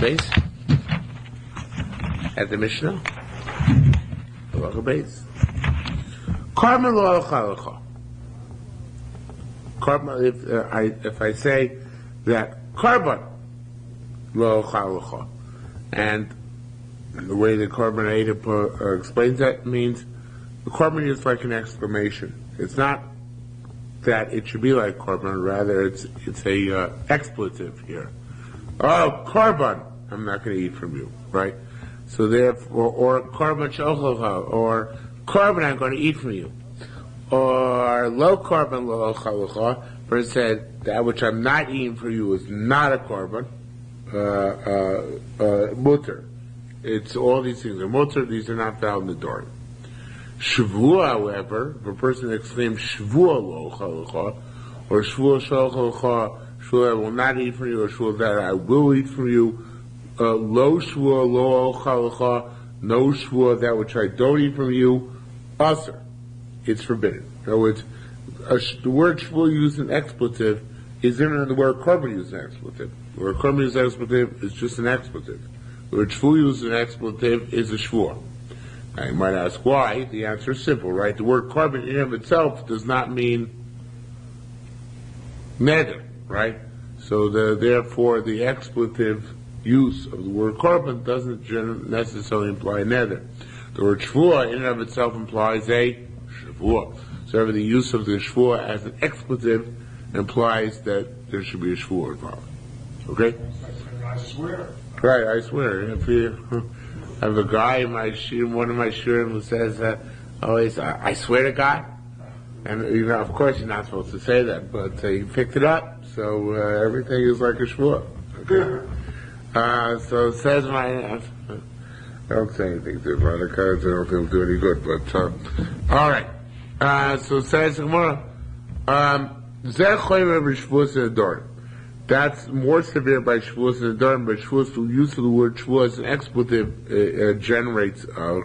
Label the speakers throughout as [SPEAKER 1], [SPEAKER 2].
[SPEAKER 1] Beis? At the Mishnah? Halacha Beis. Karma lo halacha. Karma, if I say that Karban lo halacha, and the way the Karban Ada explains that means the Karban is like an exclamation. It's not that it should be like Karban, rather it's a expletive here. Oh, Karban, I'm not going to eat from you, right? So therefore, or Karban sh'ochalcha, or Karban, I'm going to eat from you. Or low Karban lo halacha, where it said that which I'm not eating for you is not a Karban, mutter. It's all these things are mutter, these are not found in the Nedarim. Shavua, however, if a person exclaims Shavua lo halacha, or Shavua shel halacha, Shavua I will not eat from you, or Shavua that I will eat from you, lo Shavua lo halacha, no Shavua that which I don't eat from you, asr. It's forbidden. In other words, the word Shavua used in expletive is different than the word Karban used in expletive. The word Karban used in expletive is just an expletive. The word Shavua used in expletive is a Shavua. Now you might ask why. The answer is simple, right? The word Karban in and of itself does not mean neder, right? So therefore the expletive use of the word Karban doesn't necessarily imply neder. The word Shavua in and of itself implies a Shavua. So the use of the Shavua as an expletive implies that there should be a Shavua involved. Okay?
[SPEAKER 2] I swear.
[SPEAKER 1] Right, I swear. If you have a guy in my shiur, one of my shiurim, who says always, I swear to God. And, of course you're not supposed to say that, but he picked it up, so everything is like a Shavua. Okay? So it says I don't say anything to the cards, I don't think it'll do any good, but, alright. So it says, that's more severe by Shavuos Nedarim, but Shavuos, the use of the word Shavuos as an expletive generates a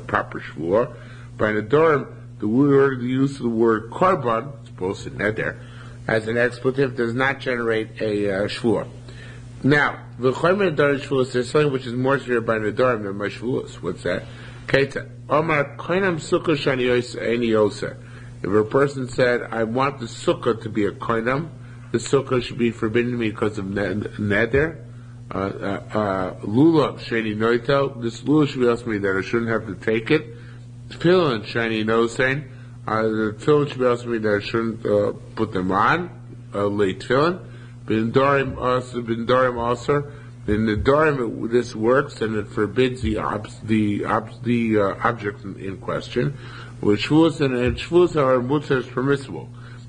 [SPEAKER 1] proper Shavuot. By Nedarim, the use of the word Karban, it's both in Neder, as an expletive does not generate a Shavuot. Now, the Chayim Nedarim Shavuos, there's something which is more severe by Nedarim than by Shavuos. What's that? Keita. Omar Koinam Sukkah Shani Yosa. If a person said, I want the Sukkah to be a Koinam, the Sukkah should be forbidden to me because of Neder. Lulav Shani Noito. This Lulav should be asked me that I shouldn't have to take it. Tefillin Shani Nosein. The Tefillin should be asked me that I shouldn't put them on. Late Tefillin. Bin Darim also. In the Nedarim, this works, and it forbids the object in question. With Shavuos and Shavuos, however, mutzah is permissible.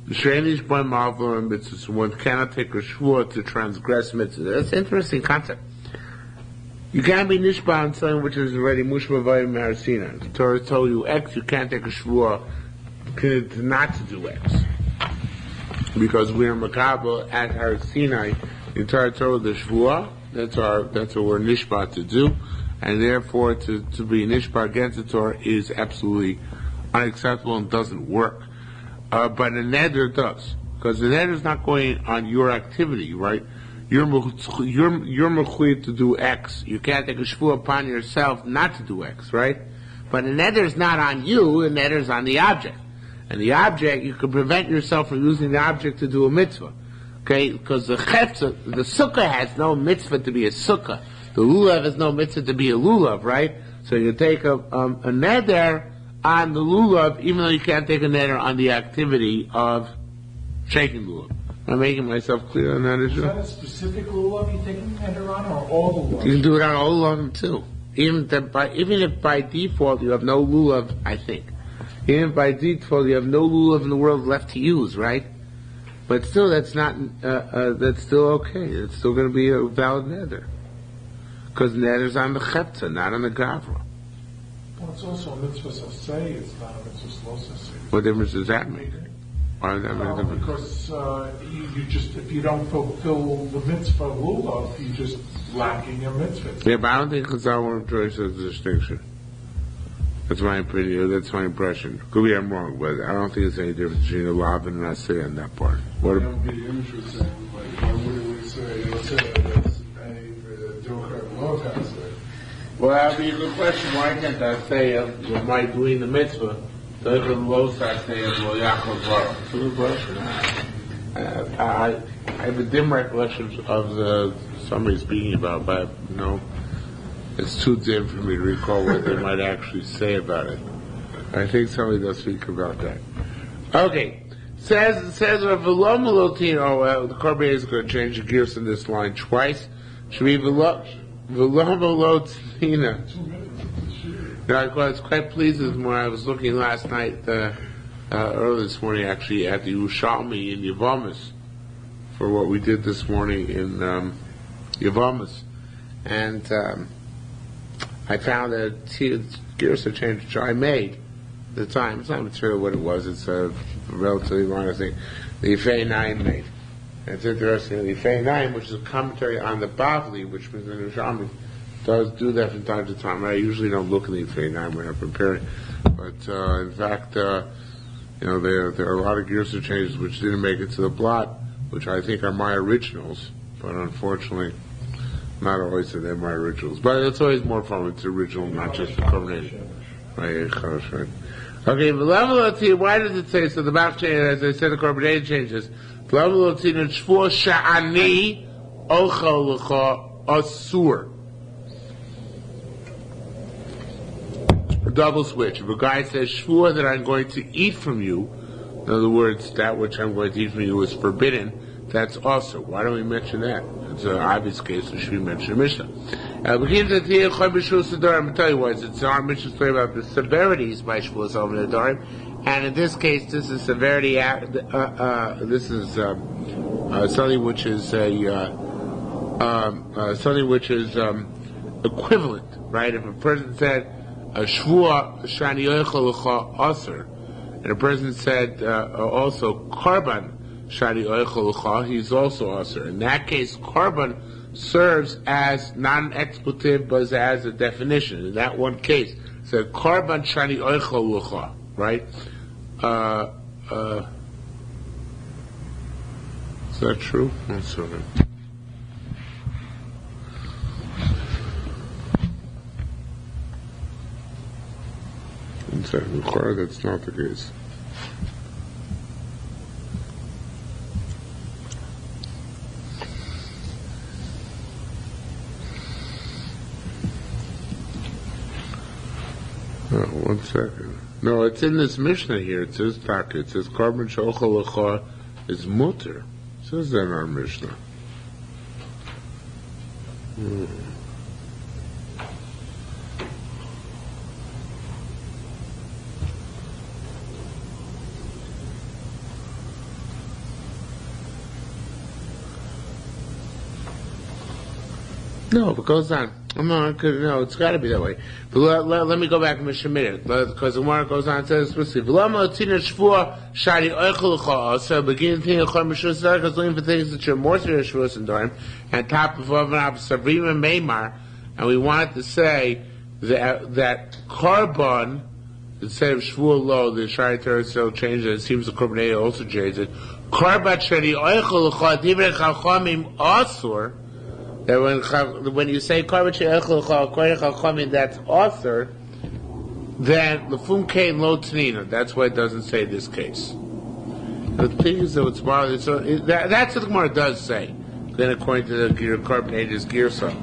[SPEAKER 1] Sheinish by ma'avor and mitzvahs. One cannot take a Shavuot to transgress mitzvahs. That's an interesting concept. You can't be nishba on something which is already mushma vayim me'arsina. The Torah told you X, you can't take a Shavuot not to do X. Because we are makabel at Har Sinai, the entire Torah, the Shavuot. That's what we're nishba to do, and therefore to be nishba against the Torah is absolutely unacceptable and doesn't work. But the neder does, because the neder is not going on your activity, right? You're mechuyev to do X. You can't take a shvuah upon yourself not to do X, right? But the neder is not on you. The neder is on the object, and the object you can prevent yourself from using the object to do a mitzvah. Okay, because the sukkah has no mitzvah to be a sukkah. The lulav has no mitzvah to be a lulav, right? So you take a neder on the lulav, even though you can't take a neder on the activity of shaking lulav. I'm making myself clear on that issue.
[SPEAKER 2] Is that a specific lulav you're taking neder on, or all lulavs?
[SPEAKER 1] You can do it on all of them too. Even if by default you have no lulav, I think. Even if by default you have no lulav in the world left to use, right? But still, that's still okay. It's still going to be a valid neder. Because neder's on the chepta, not on the gavra.
[SPEAKER 2] Well, it's also a mitzvah saseh, it's not a mitzvah slow saseh.
[SPEAKER 1] What difference does that make? Why does that make a difference?
[SPEAKER 2] Because you just, if you don't fulfill the mitzvah lulav, you're just lacking your mitzvah.
[SPEAKER 1] Yeah, but I don't think Chazal will enjoy such a distinction. That's my opinion. That's my impression. Could be I'm wrong, but I don't think there's any difference between a lav and an aseh on that part.
[SPEAKER 3] That would be interesting. Like, why wouldn't we say, let's say it's a
[SPEAKER 1] Well, that'd be a good question. Why can't I say, am I doing the mitzvah? Does the Los I say, well, Yaakov Varo? It's a good question. I have a dim recollection of somebody speaking about, but it's too dim for me to recall what they might actually say about it. I think somebody does speak about that. Okay. Says V'lo Melotin. The Korban is going to change the gears in this line twice. Should be V'lo Melotina. Now, I was quite pleased when I was looking last night, early this morning actually, at the Yerushalmi in Yavamas for what we did this morning in Yavamas. And I found that gears have changed, which I made at the time. It's not material what it was, it's a relatively minor thing. The Yifei Naim made. And it's interesting, the Yifei Naim, which is a commentary on the Bavli, which was in Yerushalmi, does do that from time to time. I usually don't look at the Yifei Naim when I'm preparing. But in fact, there are a lot of gears and changes which didn't make it to the blot, which I think are my originals, but unfortunately, not always that they're my originals. But it's always more fun when it's original, not just the combination. Right. Okay, why does it say so? The mouth changes, as I said, the combination changes. Asur. A double switch. If a guy says shvur that I'm going to eat from you, in other words, that which I'm going to eat from you is forbidden, that's also. Why don't we mention that? It's an obvious case, so should we mention a Mishnah? I'm going to tell you what, it's our Mishnah story about the severities by Yerushalmi Nedarim, and in this case, this is severity, this is something which is equivalent, right? If a person said, a shvua shani yochel lecha aser, and a person said also karban shani yochel lecha, he's also aser. In that case, karban serves as not an expletive but as a definition. In that one case, it said karban shani yochel lecha, right? Is that true? That's okay. That's not the case. Oh, 1 second. No, it's in this Mishnah here. It says Taka. It says Karban Shochel Lecha is mutter. It says that in our Mishnah. No, it goes on. No, it's got to be that way. But let me go back and Mishnah because the one goes on and says specifically, so beginning to think of because looking for things that are more serious Shavuos and Nedarim, and top of an Sabrina Meimar, and we wanted to say that Karban, instead of Shavuot Lo, the Shari Torah still changed it. It seems the Korban also changed it. Karban Shari Oichel L'cha Divrei Chachamim Asur. That when you say Karban She'echel L'cha Chachamim, that's Asur. Then the Fum Kein Lo Tanina. That's why it doesn't say this case. The thing is, though, that's what the Gemara does say. Then, according to the Korban Ages Girsa,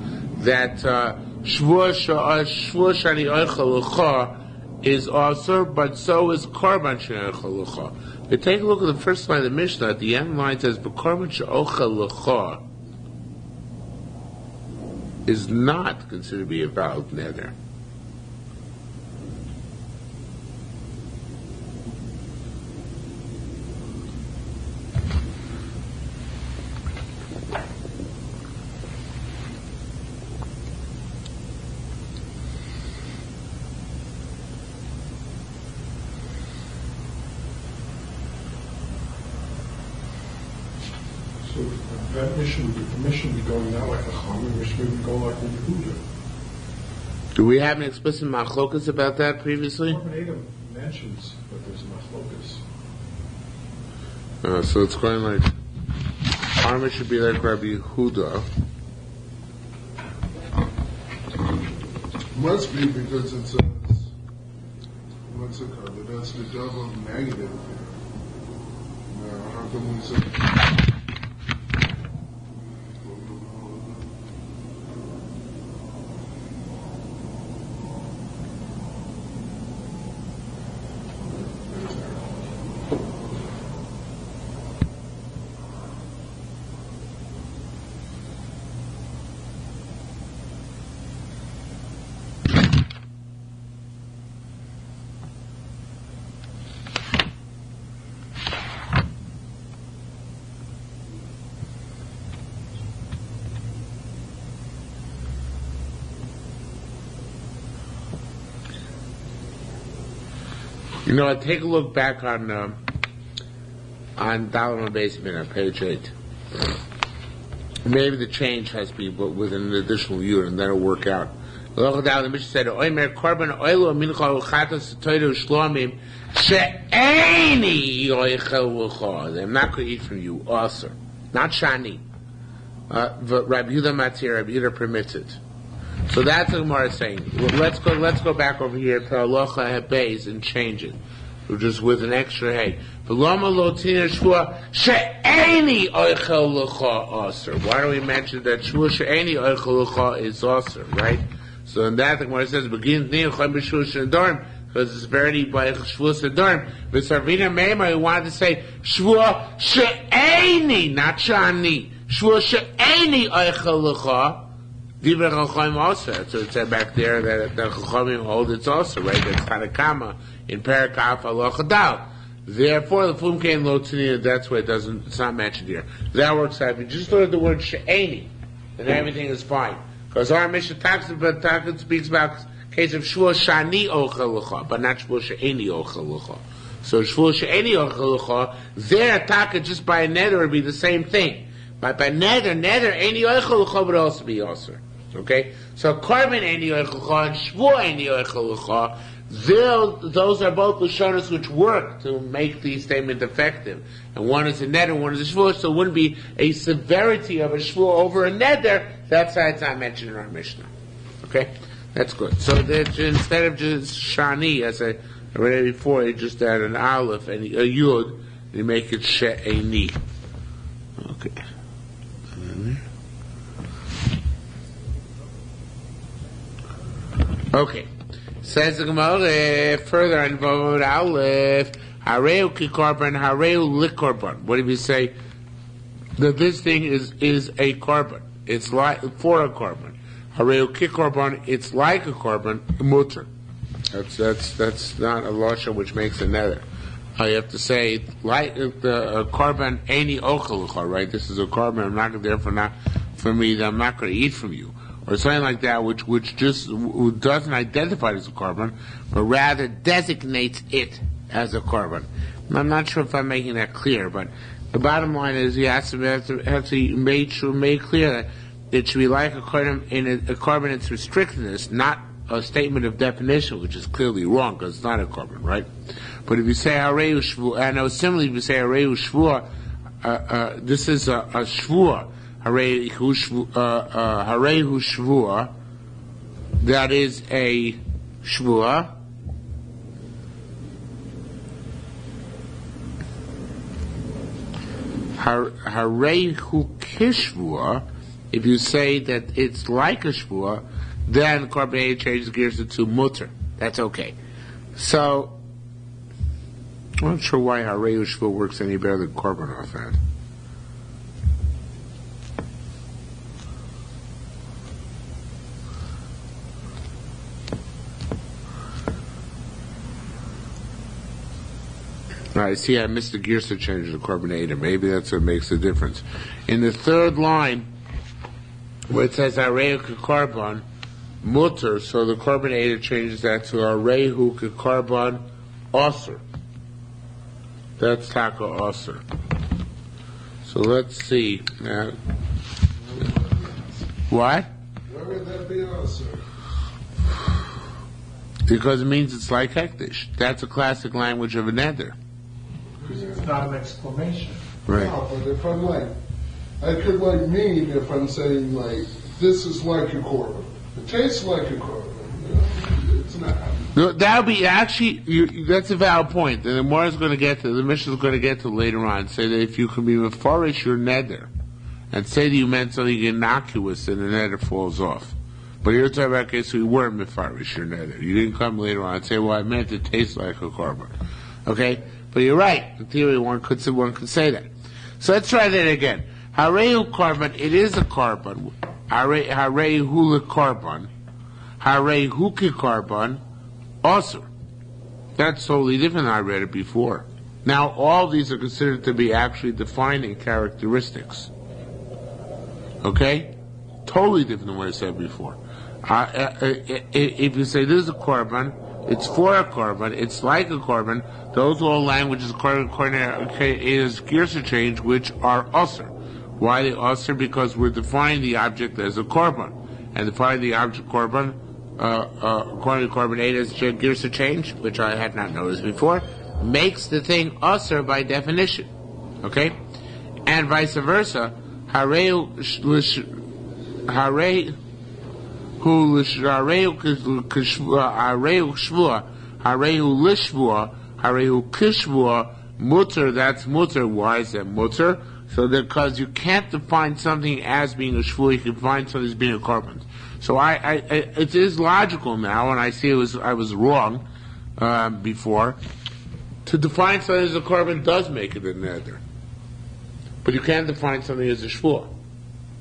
[SPEAKER 1] that Shvur Shani Oichel L'cha is Asur, but so is Karban She'echel L'cha. But take a look at the first line of the Mishnah. At the end line says, "But Karban She'echel L'cha is not considered to be a valid neder."
[SPEAKER 2] So that mission would be going now like a Chachamim, mission would go like a Yehuda.
[SPEAKER 1] Do we have an explicit machlokas about that previously?
[SPEAKER 2] Korban Edom mentions that there's a machlokas.
[SPEAKER 1] So it's going like Arma should be like Rabbi Yehuda.
[SPEAKER 3] Must be because it says, what's it called? That's the double negative. Now, how come we say?
[SPEAKER 1] I take a look back on Dalama Basement on page 8. Maybe the change has to be with an additional unit, and then it'll work out. The Mishnah said, "Oimer korban oilo mincha uchatos toidu shlomim she'eni yoichel l'cha." I'm not going to eat from you, also, not shani. Rabbi Yehuda matir, Rabbi Yehuda permits it. So that's what Gemara is saying. Well, let's go back over here to Halacha Hebez and change it. So just with an extra hey. V'lama lo tina shvua she'eni oichel l'cha aser. Why do we mention that shvua she'eni oichel l'cha is aser, right? So in that the Gemara says begin near chayim b'shvua she'nedarim because it's already by shvua she'nedarim. But Sarvina Meima we wanted to say shvua she'eni, not shani. Shvua she'eni oichel l'cha. Divrei Chachamim also. So it said back there that the Chachamim hold it's also, right? That's Tanakama in Parakaf Halacha Dal. Therefore, the Flum Kain Lo Tzniya, that's why it's not mentioned here. That works out. If you just learn the word She'eni, then everything is fine. Because our Mishnah Takat speaks about case of Shvua Shani Ochel L'cha, but not Shvua She'eni Ochel L'cha. So Shvua She'eni Ochel L'cha, there Takat just by a neder would be the same thing. But by neder, Eni Ochel L'cha would also be also. Okay? So Korban Eni Ochel L'cha and Shvua Eni Ochel L'cha, those are both Lashonos which work to make the statement effective. And one is a neder, and one is a shvua, so it wouldn't be a severity of a shvua over a neder. That's why it's not mentioned in our Mishnah. Okay? That's good. So that instead of just shani, as I read before, you just add an aleph and a yud, you make it she'eni. Okay. Okay. Says the Gemara further on Vavod Aleph, Hareu kikorban, Hareu likorban. What if you say that this thing is a korban? It's like for a korban. Hareu kikorban, it's like a korban, mutter. That's not a lashon which makes a nether. You have to say like the korban any ochel, right? This is a korban. I'm not there for me. That I'm not going to eat from you. Or something like that, which just doesn't identify it as a korban, but rather designates it as a korban. I'm not sure if I'm making that clear, but the bottom line is you have to make clear that it should be like a korban in a korban. It's restrictedness, not a statement of definition, which is clearly wrong because it's not a korban, right? But if you say hareu shvua, I know similarly if you say hareu shvua, this is a shvua. Harei hu shvua, that is a shvua. Harei hu kishvua, if you say that it's like a shvua, then korban changes gears to mutter. That's okay. So, I'm not sure why harei hu shvua works any better than korban offhand. I see I missed the Girsa change to Korban. Maybe that's what makes the difference. In the third line, where it says Arehu Kekorban, Mutter, so the Korban changes that to Arehu Kekorban Osir. That's Taka Osir. So let's see. What?
[SPEAKER 3] Why would that be Osir?
[SPEAKER 1] Because it means it's like Hektish. That's a classic language of a neder.
[SPEAKER 2] Because it's not an exclamation.
[SPEAKER 1] Right.
[SPEAKER 3] No, but if I'm like, I could mean if I'm saying this is like a korban. It tastes like a korban. It's not happening.
[SPEAKER 1] No, that would be actually, that's a valid point. And the more is going to get to, the Mishnah is going to get to later on, say that if you can be mefarish your neder, and say that you meant something innocuous and the neder falls off. But you're talking about a case where you weren't mefarish your neder. You didn't come later on and say, well, I meant it tastes like a korban. Okay? But you're right. In theory, one could say that. So let's try that again. Harei korban, it is a korban. Harei hula korban. Harei huki korban. Also, that's totally different than I read it before. Now, all these are considered to be actually defining characteristics. Okay? Totally different than what I said before. If you say this is a korban, it's for a korban, it's like a korban, those are all languages according is girsa change, which are usr. Why they usr? Because we're defining the object as a korban. And defining the object korban, according to Korban 8 as girsa change, which I had not noticed before, makes the thing usr by definition. Okay? And vice versa, hareu kishvua, mutter, that's mutter. Why is that mutter? So because you can't define something as being a shvua, you can define something as being a korban. So it is logical now, and I see I was wrong before. To define something as a korban does make it a neder, but you can't define something as a shvua.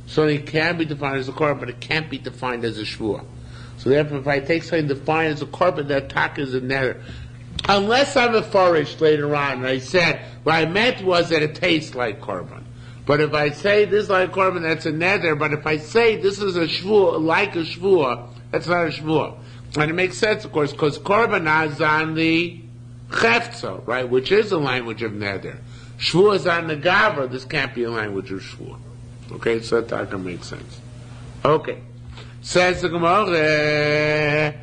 [SPEAKER 1] Something can be defined as a korban, but it can't be defined as a shvua. So therefore, if I take something defined as a korban, that tak is a neder. Unless I'm a farish later on, and I said what I meant was that it tastes like korban. But if I say this is like korban, that's a neder. But if I say this is a shvua, like a shvua, that's not a shvua. And it makes sense, of course, because korban is on the chefza, right, which is a language of neder. Shvua is on the gavra. This can't be a language of shvua. Okay, so that can make sense. Okay. Says the Gemara,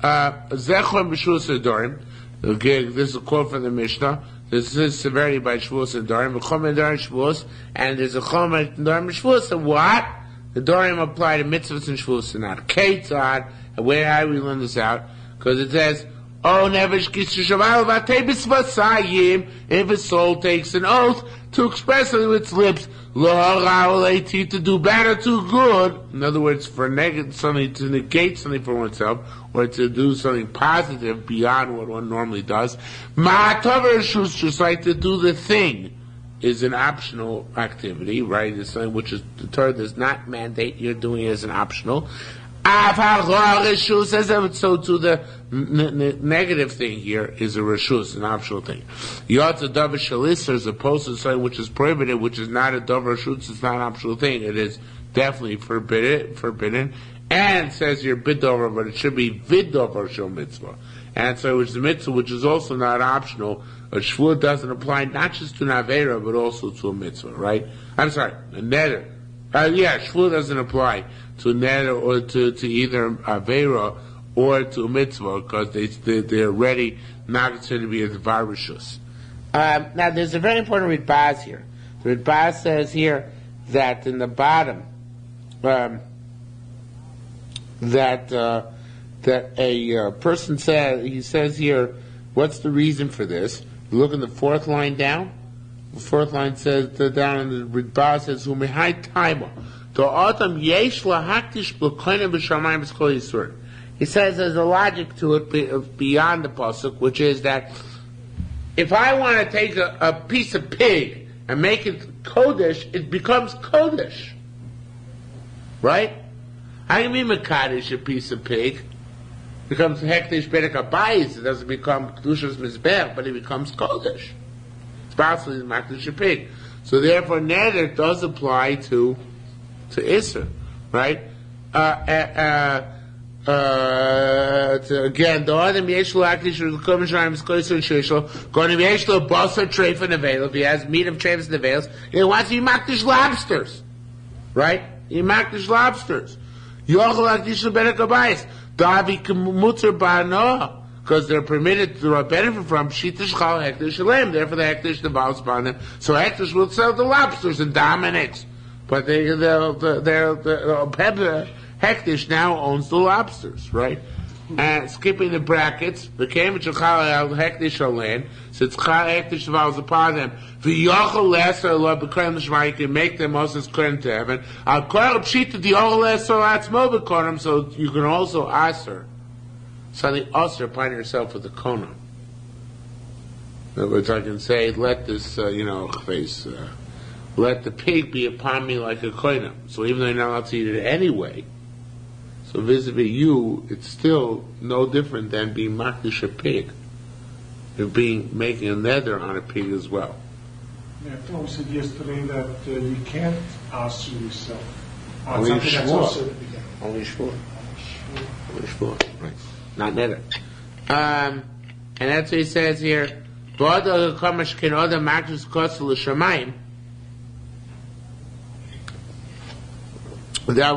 [SPEAKER 1] Zechon b'shvus nedarim. Okay, this is a quote from the Mishnah. This is severity by shvus nedarim. V'chom nedarim shvus, and there's a chom nedarim shvus. And what? The nedarim apply to mitzvahs and shvus and not ketzad. And how do we learn this out? Because it says, "Oh, nevesh kishishaval v'atei b'svasayim." If a soul takes an oath to express it with its lips, to do bad or too good. In other words, for something to negate something for oneself, or to do something positive beyond what one normally does. Just like to do the thing is an optional activity, right? It's something which is the Torah does not mandate you're doing it as an optional. So to the negative thing here is a reshus, an optional thing. Yotza davar shalis, as opposed to something which is prohibited, which is not a davar reshus, it's not an optional thing. It is definitely forbidden. And it says here bidover, but it should be vidover shel mitzvah. And so which is a mitzvah, which is also not optional. A shvua doesn't apply not just to an avera, but also to a mitzvah, right? I'm sorry, a neder. Shvua doesn't apply to a neder or to either avera or to a mitzvah, because they're already not considered to be a dvar reshus. Now, there's a very important Ritbaz here. The Ritbaz says here that in the bottom, that a person says here, what's the reason for this? You look in the fourth line down. The fourth line says, down in the Ritbaz says, "Humehai taima." He says there's a logic to it beyond the pasuk, which is that if I want to take a piece of pig and make it kodesh, it becomes kodesh, right? I can be mekadesh a piece of pig, it becomes hekdesh bedek abayis. It doesn't become kedushas mizbech, but it becomes kodesh. It's possibly mekadesh a pig. So therefore, neder does apply to Isser, right? Again, the Adam Yeshlo Akish will come and Shine Skoiser and Shishlo, going to be Yeshlo Bossa Treif and Avail, if he has meat of Treifs and Avails, he wants to be Makdish lobsters, right? He Makdish lobsters. Yochel Akish Benek Abayis, Davi Mutzer Ba'anoah, because they're permitted to benefit from Shitish Chal Hektish Shalem, therefore the Hektish devours upon them, so Hektish will sell the lobsters and dominates. But the Hektish now owns the lobsters, right? and skipping the brackets, became a chachal al hektish land, since chal hektish involves upon them. V'yochel lesser lo b'korim l'shma, you can make them also according to heaven. Al kol pshita the yochel lesser atzmo b'korim, so you can also aser something aser upon yourself with a konam. In other words, I can say, let this, let the pig be upon me like a koinam. So even though you're not allowed to eat it anyway, so vis-a-vis you, it's still no different than being makdish a pig. You're making a nether on a pig as well.
[SPEAKER 2] Yeah, I thought we said yesterday that you can't ask yourself.
[SPEAKER 1] Only
[SPEAKER 2] Something that's
[SPEAKER 1] shvur.
[SPEAKER 2] also at the beginning.
[SPEAKER 1] Only shvur. Only shvur. Right. Not nether. And that's what he says here. That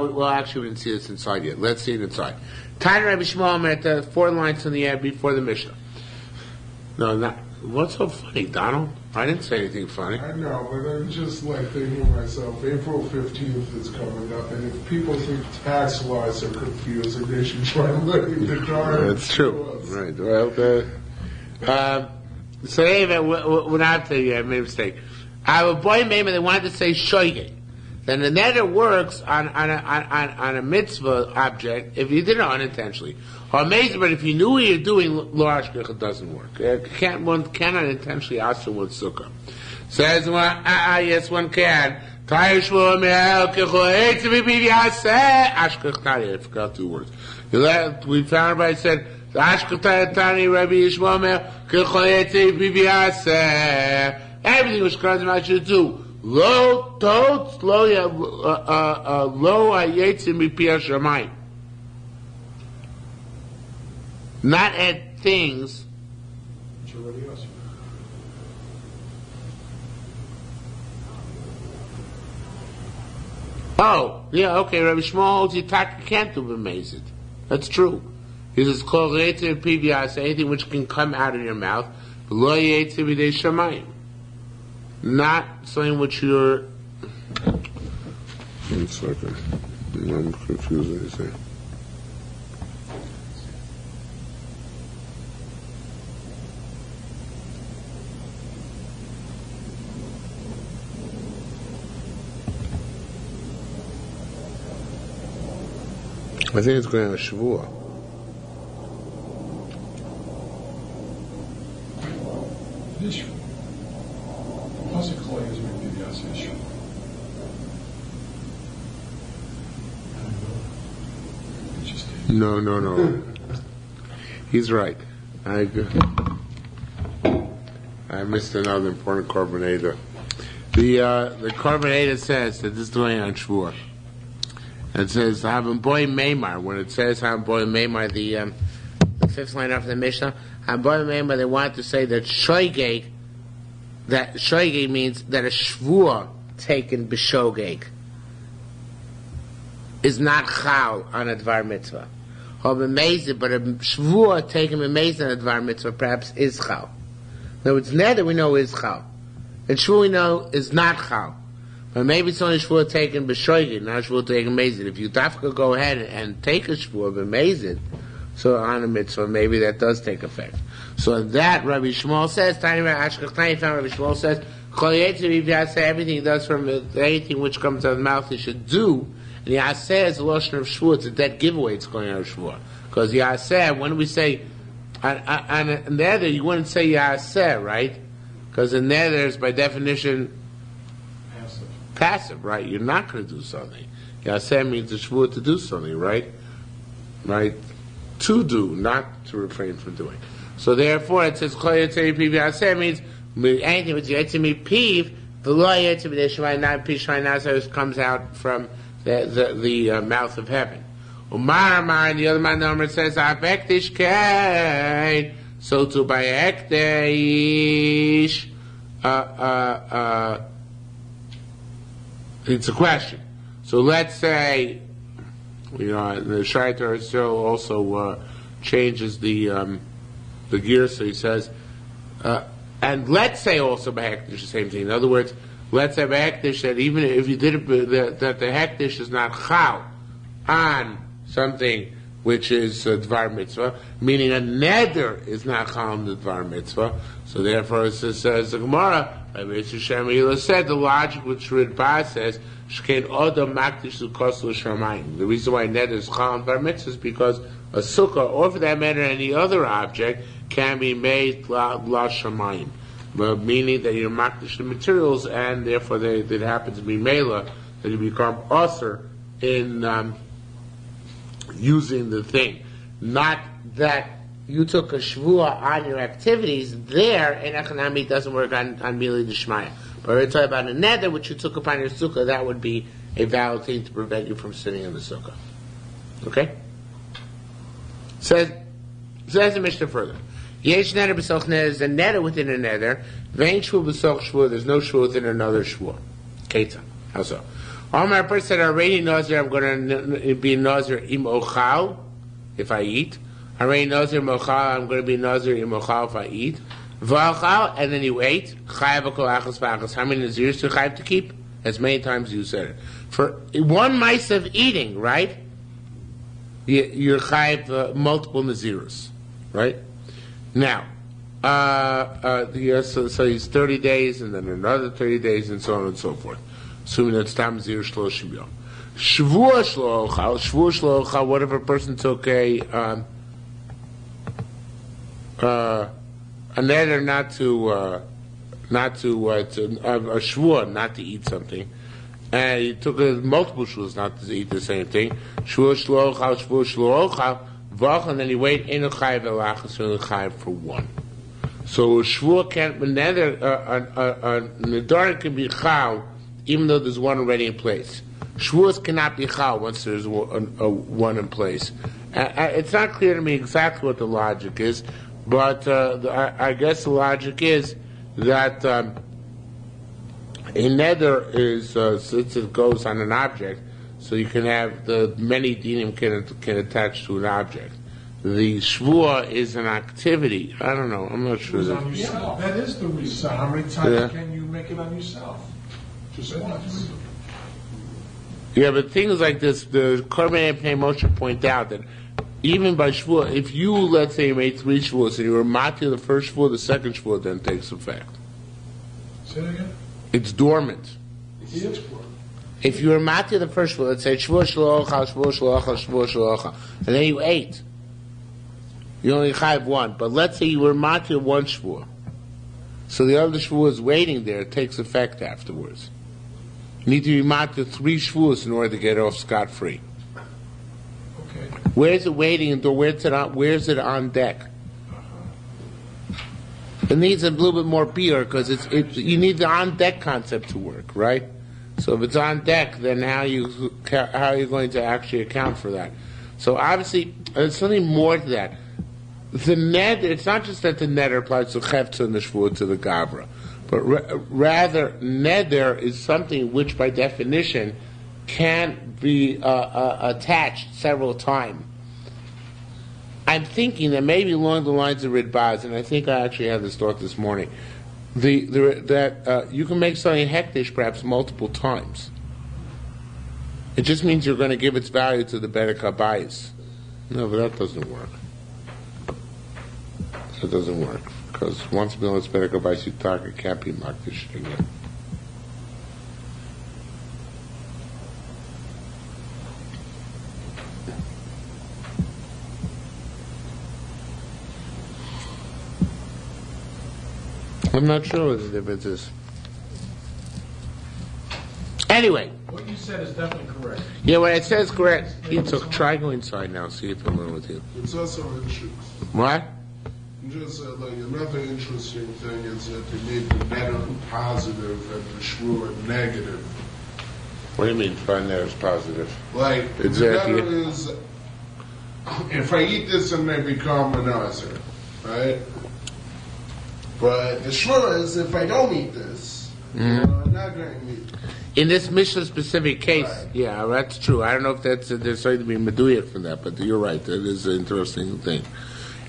[SPEAKER 1] well, actually, we didn't see this inside yet. Let's see it inside. Tanya Rabbi Shmuel at the 4 lines in the end before the Mishnah. No, not. What's so funny, Donald? I didn't say anything funny.
[SPEAKER 3] I know, but I'm just thinking to myself, April 15th is coming up, and if people think tax laws are confusing, they should try letting the car.
[SPEAKER 1] That's true. Right. Well, so anyway, without the I made a mistake. I have a boy maybe they wanted to say shoygin. Then the nether works on a mitzvah object if you did it unintentionally. Or amazing, but if you knew what you're doing, lo ashkech, it doesn't work. One cannot intentionally ask for one sukkah. Says one, yes, one can. I forgot 2 words. We found by said. Everything was called I should do. Lo totes lo hayetzim mipiyah shamayim. Not at things. Oh, yeah, okay. Rabbi Shmuel holds you can't do b'mezid. That's true. He says, "Kol reitzim piviyas," anything which can come out of your mouth, lo yeitzim b'dei shamayim. Not something which you're. 1 second, I'm confused. What you say? I think it's going on a shavua. No. He's right. I missed another important carbonata. The carbonata says that this is the way on Shvuah. It says Havim Boy Meimar. When it says Havim Boy Meimar, the 5th line after the Mishnah, Havim Boy Meimar, they want to say that shoygeg means that a Shvuah taken b'shogeg is not chal on a dvar mitzvah. Or b'mezid, but a shvua taken b'mezid on a dvar mitzvah perhaps is chal. In other words, nether we know is chal, and shvua we know is not chal. But maybe it's only shvua taken b'shoigin, not shvua taken b'mezid. If you dafka go ahead and take a shvua b'mezid, so on a mitzvah, maybe that does take effect. So that Rabbi Shmuel says, Rabbi Shmuel says, everything he does from anything which comes out of the mouth he should do. And the Yaseh is a lotion of Shvuah. It's a dead giveaway. It's going out of Shvuah. Because the Yaseh, when we say, on nether, you wouldn't say Yaseh, right? Because in nether is by definition passive, right? You're not going to do something. Yaseh means the Shvuah to do something, right? Right? To do, not to refrain from doing. So therefore, it says, Yaseh means anything which you to me peeve, the law to be not Pishmai comes out from the mouth of heaven. Umar, and the other man number says, Avektish Kain. So to by Ektish, it's a question. So let's say, the Shaitar still also changes the gear, so he says, and let's say also by Ektish the same thing. In other words, let's have hektish that even if you did it, that the hektish is not chal on something which is Dvar Mitzvah, meaning a neder is not Chal the Dvar Mitzvah. So therefore, it says the Gemara, Yerushalmi said the logic which Ridba says, Shkein Odom Makdish L'Kos L'Shamayim. The reason why neder is Chal Dvar Mitzvah is because a sukkah, or for that matter any other object, can be made La Shamayim. Meaning that you're Makdish the materials, and therefore they happen to be Mela, that you become usher in using the thing. Not that you took a shvua on your activities, there, in Echanami doesn't work on Mili Dishmaya. But we're talking about a neder which you took upon your sukkah, that would be a valid thing to prevent you from sitting in the sukkah. Okay? Says the Mishnah further. Yesh neder b'soch neder, there's a neder within a neder. Vein shvua b'soch shvua, there's no shvua within another shvua. Keita. How so? Omar person said, already nazir, I'm going to be nazir im ochal, if I eat. Already nazir mochal, I'm going to be nazir im ochal if I eat. V'achal, and then you ate. Chayav akol achas v'achas. How many nazirs do you chayav to keep? As many times as you said it. For one mice of eating, right? You're chayav multiple nazirs, right? Now, so he's 30 days, and then another 30 days, and so on and so forth. Assuming that's tam zir shloshim yom. Shvua shlo, what if a person took a neder not to a shvua not to eat something, and he took multiple shvuas not to eat the same thing. Shvua shlo, and then he waited in a chayiv elachas or a chayiv for one. So a shvua can't, a nedar can be chal even though there's one already in place. Shvuas cannot be chal once there's one in place. It's not clear to me exactly what the logic is, but I guess the logic is that a neder is, since it goes on an object, so you can have the many dinim can attach to an object. The shvua is an activity. I don't know. I'm not sure.
[SPEAKER 2] That is the reason. How many times can you make it on yourself? Just once.
[SPEAKER 1] Yeah, but things like this, the Korban and Pnei Moshe point out that even by shvua, if you, let's say, you made 3 shvuas and you were mati the first shvua, the second shvua then takes effect.
[SPEAKER 2] Say it again?
[SPEAKER 1] It's dormant. If you were mati the first shvua, let's say shvua shlocha, shvua shlocha, shvua shlocha, and then you ate, you only have one. But let's say you were mati one shvua, so the other shvua is waiting there, it takes effect afterwards. You need to be mati 3 shvuas in order to get off scot-free.
[SPEAKER 2] Okay.
[SPEAKER 1] Where's it waiting until where's it on deck? It needs a little bit more beer because you need the on deck concept to work, right? So if it's on deck, then how are you going to actually account for that? So obviously, there's something more to that. The neder, it's not just that the neder applies to chefta and the shvua to the gavra, but rather neder is something which, by definition, can be attached several times. I'm thinking that maybe along the lines of Ridbaz, and I think I actually had this thought this morning, that you can make something hektish perhaps multiple times. It just means you're going to give its value to the Bedek HaBayis. No, but that doesn't work. That doesn't work. Because once Milas Bedek HaBayis you talk, it can't be Makdish again. I'm not sure what the difference is. Anyway.
[SPEAKER 2] What you said is definitely correct.
[SPEAKER 1] Yeah, what I said is correct. Try go inside now, see if I'm alone with you.
[SPEAKER 3] It's also interesting.
[SPEAKER 1] What?
[SPEAKER 3] Just like another interesting thing is that they made the neder positive and the shvua negative.
[SPEAKER 1] What do you mean find that as positive?
[SPEAKER 3] Like,
[SPEAKER 1] exactly.
[SPEAKER 3] The neder is, if I eat this and I become a nazir, right? But the shvua is, if I don't eat this, I'm not going to eat.
[SPEAKER 1] In this Mishnah specific case,
[SPEAKER 3] right.
[SPEAKER 1] Yeah, that's true. I don't know if there's something to be meduyak from that, but you're right. That is an interesting thing.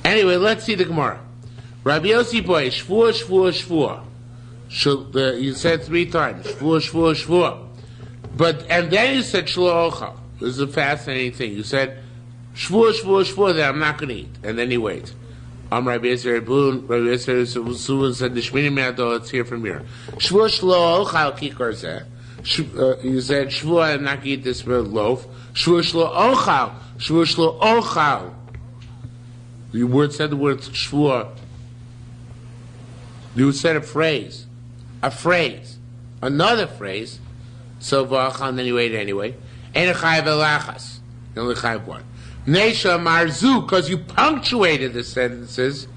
[SPEAKER 1] Anyway, let's see the Gemara. Rabbi Yossi boy, shvua, shvua, shvua. You said 3 times, shvua, shvua, shvua. And then you said shlocha. This is a fascinating thing. You said Shvua, that I'm not going to eat. And then he waits. Rabbi Yisrael said, the Shmini Me'adol, let's hear from here. Shvua shlo ochal kikar zeh. You said, Shvua, I'm not going to eat this loaf. Shvua shlo ochal. You said the word Shvua. You said a phrase, another phrase. So v'achal, and then you ate it anyway. Ein chayav elachas. You only chayav one. Nesha marzu, because you punctuated the sentences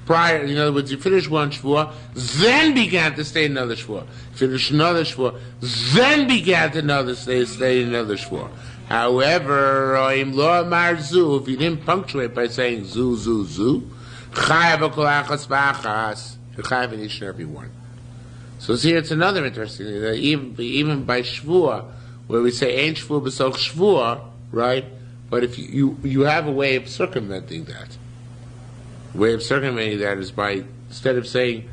[SPEAKER 1] prior. In other words, you finished one shvua, then began to state another shvua. Finish another shvua, then began to state another shvua. However, im lo marzu, if you didn't punctuate by saying zu, chayav elachas v'achas. You chayav in each and every one. So see, it's another interesting thing, that even by shvua, where we say ain't shvua b'soch shvua, right? But if you have a way of circumventing that. The way of circumventing that is by, instead of saying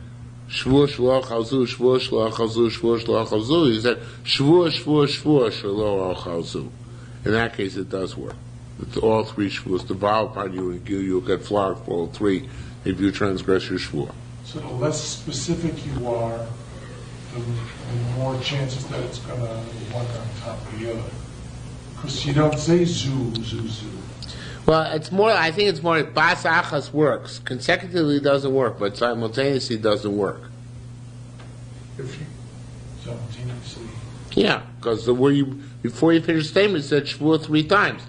[SPEAKER 1] shvua shlo chalzu, shvua shlo chalzu, shvua shlo chalzu, you said shvua shlo chalzu. In that case, it does work. It's all three shvuas devolve upon you, and you'll get flogged for all three if you transgress your shvua.
[SPEAKER 2] So the less specific you are, the more chances that it's going to one on top of the other. Because you don't say zoo.
[SPEAKER 1] Well, I think it's more, bas achas works. Consecutively doesn't work, but simultaneously doesn't work.
[SPEAKER 2] If you simultaneously.
[SPEAKER 1] Yeah, because before you finish the statement, it said shvua 3 times.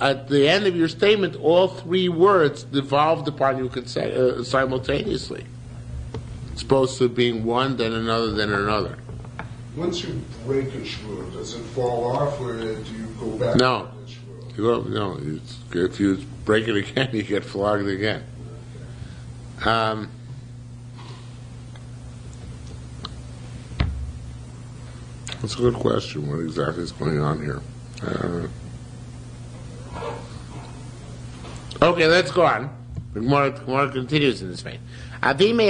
[SPEAKER 1] At the end of your statement, all 3 words devolved upon you simultaneously. It's opposed to being one, then another, then another.
[SPEAKER 3] Once you break a shvua, does it fall off, or do you go back
[SPEAKER 1] No.
[SPEAKER 3] to the shvua?
[SPEAKER 1] No. If you break it again, you get flogged again. That's a good question. What exactly is going on here? Okay, let's go on. The Gemara continues in this vein. Avimi,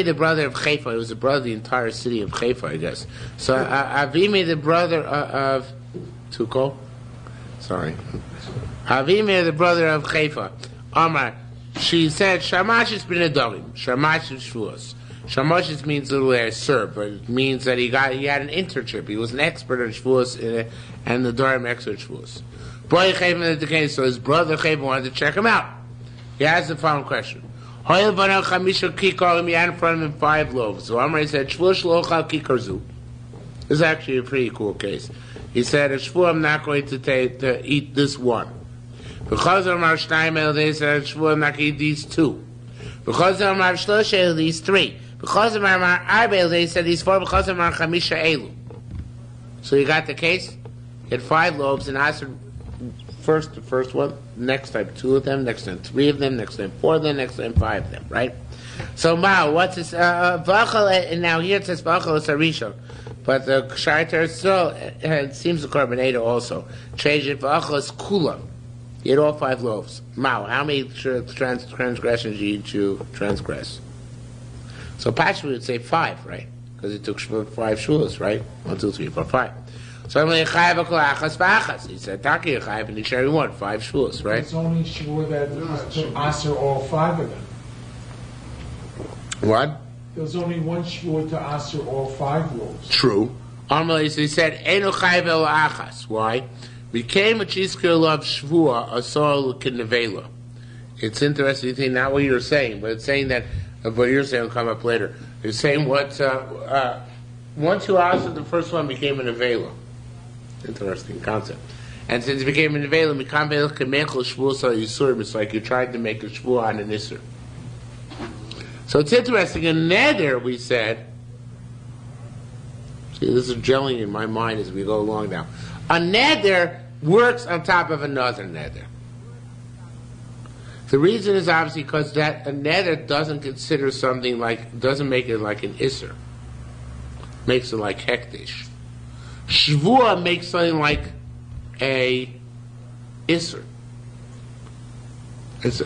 [SPEAKER 1] the brother of Haifa, he was the brother of the entire city of Haifa, I guess. So Avimi, the brother of Tuko, Avimi, the brother of Haifa, Amar, she said, Shamashis bin Nedarim, Shamashis Shvuos. Shamashis means little air serb, but it means that he had an internship. He was an expert on Shvuos and the Nedarim expert Shvuos. Boy Chayim, so his brother Chayim wanted to check him out. He asked the following question. He had in front of him 5 loaves. So Amr said, This is actually a pretty cool case. He said, I'm not going to eat this one. Because Amar Shnaim, they said, I'm not going to eat these 2. Because Amar Shloshe, these 3. Because Amar Arbel, they said these 4. Because Amar Chamisha Elu. So you got the case? He had 5 loaves and asked the first one, next time 2 of them, next time 3 of them, next time 4 of them, next time 5 of them, right? So Mao, what's this? And now here it says Vachal is a Rishon, but the Shaiter still, it seems the Carbonado also, changed it, Vachal is Kula. He had all 5 loaves. Mao, how many transgressions did you transgress? So Pashmi would say 5, right? Because it took 5 shulas, right? 1, 2, 3, 4, 5. So I'm like, chayav achas v'achas. He said, Taki chayav and Nishari 1, 5 shulas, right?
[SPEAKER 2] It's only sure that to answer all 5 of them.
[SPEAKER 1] What?
[SPEAKER 2] There's only one shvua to answer all 5 rules.
[SPEAKER 1] True. Amalei, so he said, Eno chayav el achas. Why? Became a chiskil of shvua, a sol kinevela. It's interesting to think, not what you're saying, but it's saying that, what you're saying will come up later. It's saying what, once you answered the first one, became an avela. Interesting concept. And since it became an avela, it's like you tried to make a shvua on an isur. So it's interesting. In neder, we said, see, this is gelling in my mind as we go along now. A neder works on top of another neder. The reason is obviously because that a neder doesn't consider something doesn't make it like an isur. Makes it like hektish. Shvua makes something like a isur.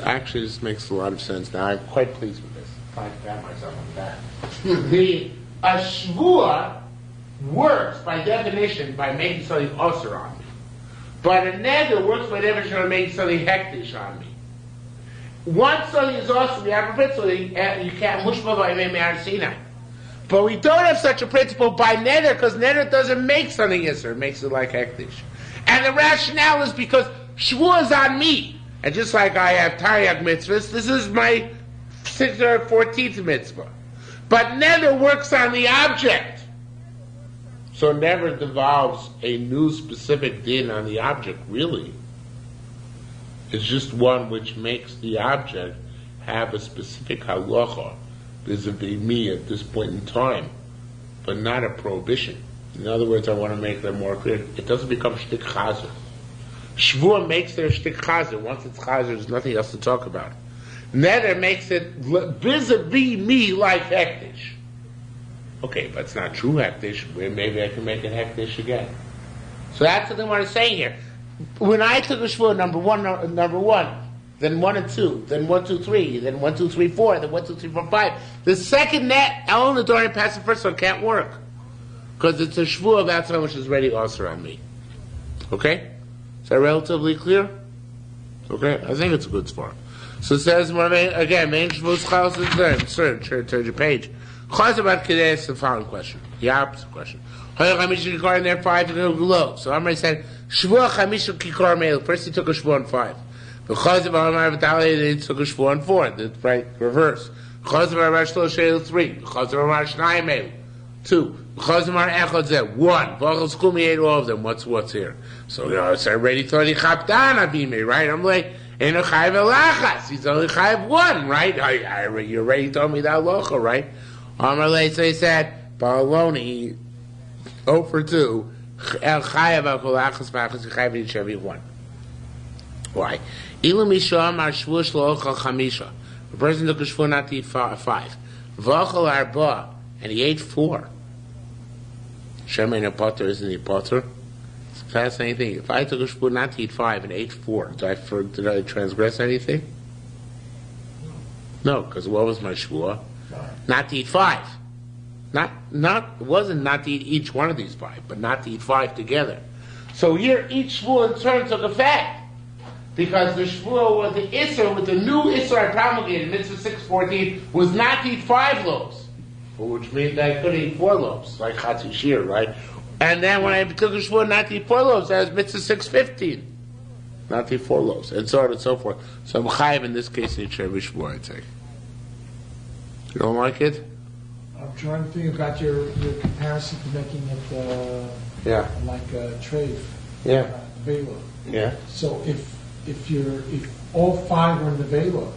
[SPEAKER 1] Actually, this makes a lot of sense now. I'm quite pleased with this. I pat myself on the back. A shvua works by definition by making something osur on me. But a neder works whenever it's going to make something hektish on me. Once something is awesome, you have a principle, you can't mushma by Sinai. But we don't have such a principle by neder, because neder doesn't make something yisr, it makes it like hektish. And the rationale is because shvuah is on me. And just like I have taryag mitzvahs, this is my 6th or 14th mitzvah. But neder works on the object. So it never devolves a new specific din on the object, really. It's just one which makes the object have a specific halacha vis-a-vis me at this point in time, but not a prohibition. In other words, I want to make that more clear. It doesn't become shtik chazer. Shvuah makes their shtik chazer. Once it's chazer, there's nothing else to talk about. Neder makes it vis-a-vis me like hektish. Okay, but it's not true hektish. Maybe I can make it hektish again. So that's what I want to say here. When I took a shvuah, number one, then 1 and 2, then 1, 2, 3, then 1, 2, 3, 4, then 1, 2, 3, 4, 5. The second net, El Nedarim past the first one can't work. Because it's a shvuah, that's how much is already also on me. Okay? Is that relatively clear? Okay? I think it's a good spot. So it says, again, main shvuah's chalas is there. Turn your page. Chalas about Kedei is the following question. The opposite question. Chamisha kikar in there 5 to go below. So Amr said, shvuah chamisha kikar meil. First he took a shvuah on 5. The chaz of Amar V'talei, then he took a shvuah on 4. The right reverse. The chaz of Amar Shlo Sheil 3. The chaz of Amar Shnai meil 2. The chaz of Amar Echad Zeh 1. V'achal Skumi ate all of them. What's here? So it's already thought he chaptan abime, right? I'm like, ain't a chayiv elachas. He's only chayiv 1, right? You already told me that locha, right? Amar Lei, so he said, Ba'aloni 0 for 2. El chayav al kol achas b'achas chayav each every 1. Why? Ilu misha amar shvuah shlo ochal chamisha. The person took a shvuah not to eat 5. V'achal arba, and he ate 4. Shemein potter, isn't he potter? It's a fascinating thing. If I took a shvuah not to eat 5 and ate 4, did I transgress anything? No, because what was my shvuah? Not to eat 5. It wasn't not to eat each one of these 5, but not to eat 5 together. So here, each shvuah in turn took effect. Because the shvuah was the Isser, with the new Isser I promulgated, Mitzvah 6:14, was not to eat 5 loaves. Which means that I could eat 4 loaves, like Chatzi Shiur, right? And then when I took a shvuah not to eat 4 loaves, that was Mitzvah 6:15. Not to eat 4 loaves, and so on and so forth. So I'm chayiv in this case in each every shvuah I take. You don't like it?
[SPEAKER 2] I'm trying to think about your comparison to making it like a treif.
[SPEAKER 1] Yeah.
[SPEAKER 2] Vela.
[SPEAKER 1] Yeah.
[SPEAKER 2] So if all 5 are in the Vela.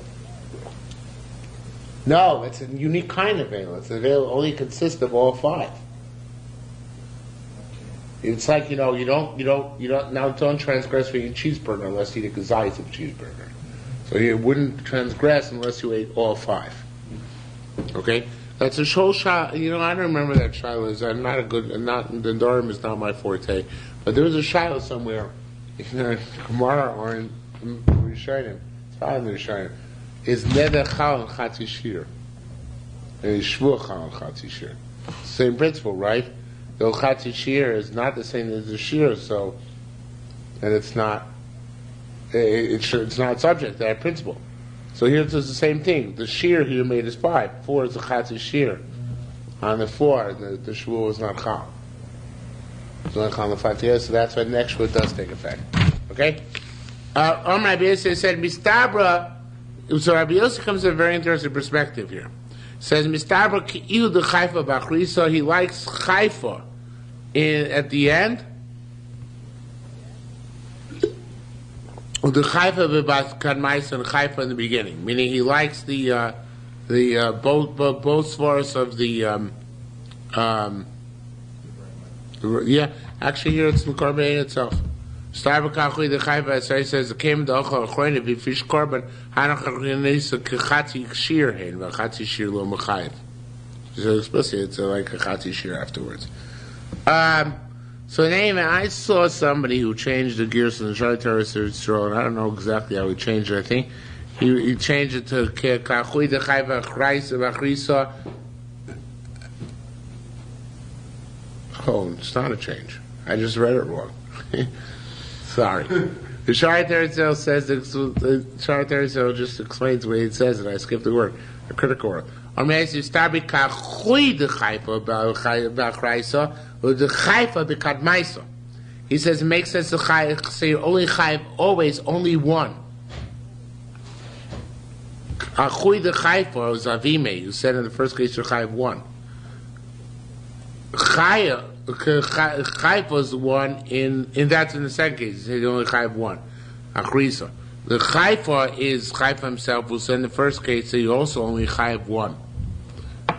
[SPEAKER 1] No, it's a unique kind of veil. It's a veil only consists of all 5. It's like, you don't transgress for eating cheeseburger unless you eat a gazais of cheeseburger. So you wouldn't transgress unless you ate all 5. Okay? That's a shol shah. I don't remember that shiloh. The Nedarim is not my forte. But there was a shiloh somewhere in Gemara or in Rishonim. It's not in the Rishonim. Is neder chal and chatzi shiur. And is shvuah chal and chatzi shiur. Same principle, right? The chatzi shiur is not the same as the shiur, so, and it's not subject to that principle. So here it's the same thing. The shiur here made is 5. 4 is the chatzi shiur. On the 4, the shvuah was not chal. It's not chal on the 5 years, so that's why the next shvuah does take effect. Okay? Rabbi Yosef said, Mistabra. So Rabbi Yosef comes to a very interesting perspective here. Says, Mistabra ki'iu de chayfa b'achri, so he likes chayfa at the end. The chayfa b'bas kadmais and chayfa in the beginning, meaning he likes the both svaros of the actually here it's the korban itself. Starbuck the chayva, so he says, it came to ochel achroin, if you fish korban, hanach achreinisa kechatzi shiur hein, v'chatzi shiur lo mechayev. So explicitly, it's like a chatzi shiur afterwards. So anyway, I saw somebody who changed the gears in the Shalitar Yisrael, and I don't know exactly how he changed it. I think he changed it to kachui the chayva achrisa. Oh, it's not a change. I just read it wrong. Sorry. The Shari Teretzel says, the Shari Teretzel just explains the way it says it. I skipped the word, a critical word. Or maybe you start with kachui the chayfa b'chraisa, or the chayfa b'kadmaisa. He says it makes sense to say only chayv, always only one. Kachui the chayfa is avime. You said in the first case you're chayv one. Chayfa is one in that's in the second case. He said you only chayv one. Achrisa. The chayfa is chayfa himself. Who said in the first case that you also only chayv one.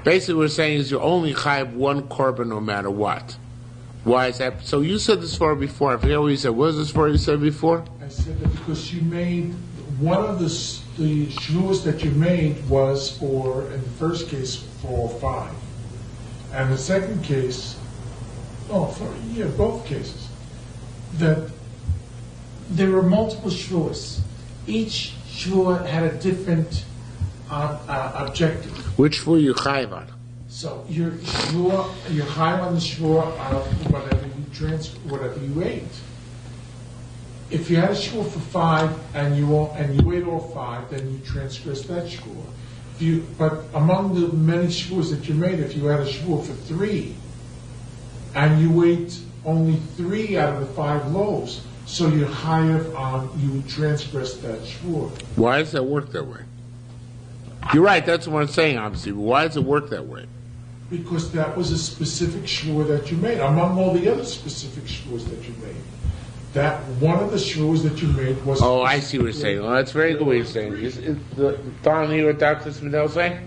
[SPEAKER 1] Basically, what we're saying is you only chayv one korban no matter what. Why is that? So you said this for before. I forget what you said. What was this for you said before?
[SPEAKER 2] I said that because you made one of the shiurs that you made was for, in the first case, for 5. And the second case, both cases, that there were multiple shiurs. Each shiur had a different objective.
[SPEAKER 1] Which shvur you chayv on?
[SPEAKER 2] So you're high on the shiur of whatever you ate. If you had a shiur for 5 and you ate all 5, then you transgressed that shiur. But among the many shiurs that you made, if you had a shiur for 3 and you ate only 3 out of the 5 loaves, so you transgressed that shiur.
[SPEAKER 1] Why does that work that way? You're right, that's what I'm saying, obviously, but why does it work that way?
[SPEAKER 2] Because that was a specific shiur that you made, among all the other specific shiurs that you made. That one of the shiurs that you made was...
[SPEAKER 1] Oh, I see what you're saying. Well, that's very good what you're saying. Is Don, hear what Dr. Smidel saying?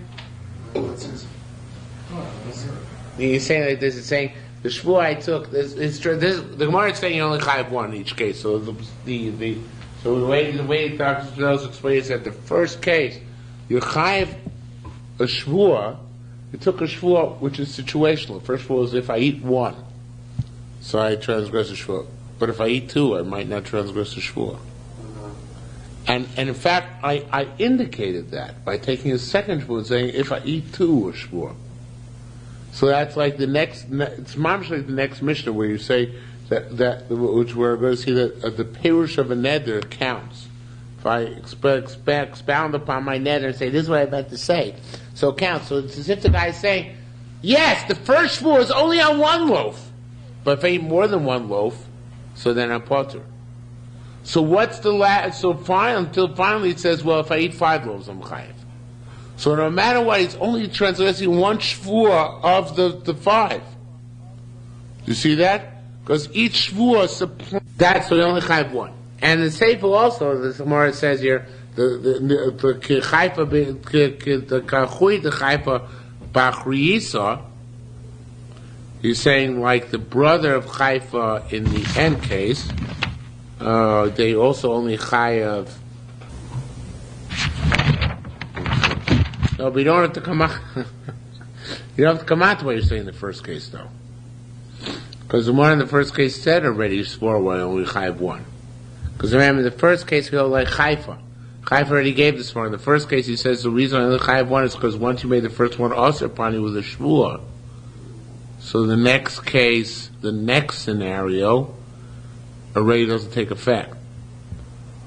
[SPEAKER 1] He's saying like this, it's saying, the shvur I took, the Gemara is saying you only chayv one in each case, so the way Dr. Smidel explains that the first case, you chayv a shvur, you took a shvur which is situational. The first shvur is if I eat 1, so I transgress a shvur. But if I eat 2, I might not transgress the shvur. And in fact, I indicated that by taking a second shvur and saying, if I eat 2, a shvur. So that's like the next, it's mamish like the next Mishnah where you say that which we're going to see that the perush of a neder counts. If I expound upon my neder and say, this is what I meant to say, so it counts. So it's as if the guy is saying, yes, the first shvur is only on 1 loaf. But if I eat more than 1 loaf, so then I'm potter. So what's the last? So finally it says, well, if I eat 5 loaves, I'm chayiv. So no matter what, it's only transgressing 1 shvur of the 5. You see that? Because each shvur that's so you only chayiv 1. And the Sefer also, the Gemara says here, the chayfa the kachui the chayfa b'chriyisa. He's saying like the brother of Chayfa in the end case, they also only chayav. No, but you don't have to come out. You don't have to come out to what you're saying in the first case, though, because the one in the first case said already you swore one only chayav 1. Because remember, in the first case we go like Chayfa. Chayfa already gave this one. In the first case he says the reason I only chayav 1 is because once you made the first one also upon you with a shvur. So the next case, the next scenario, already doesn't take effect.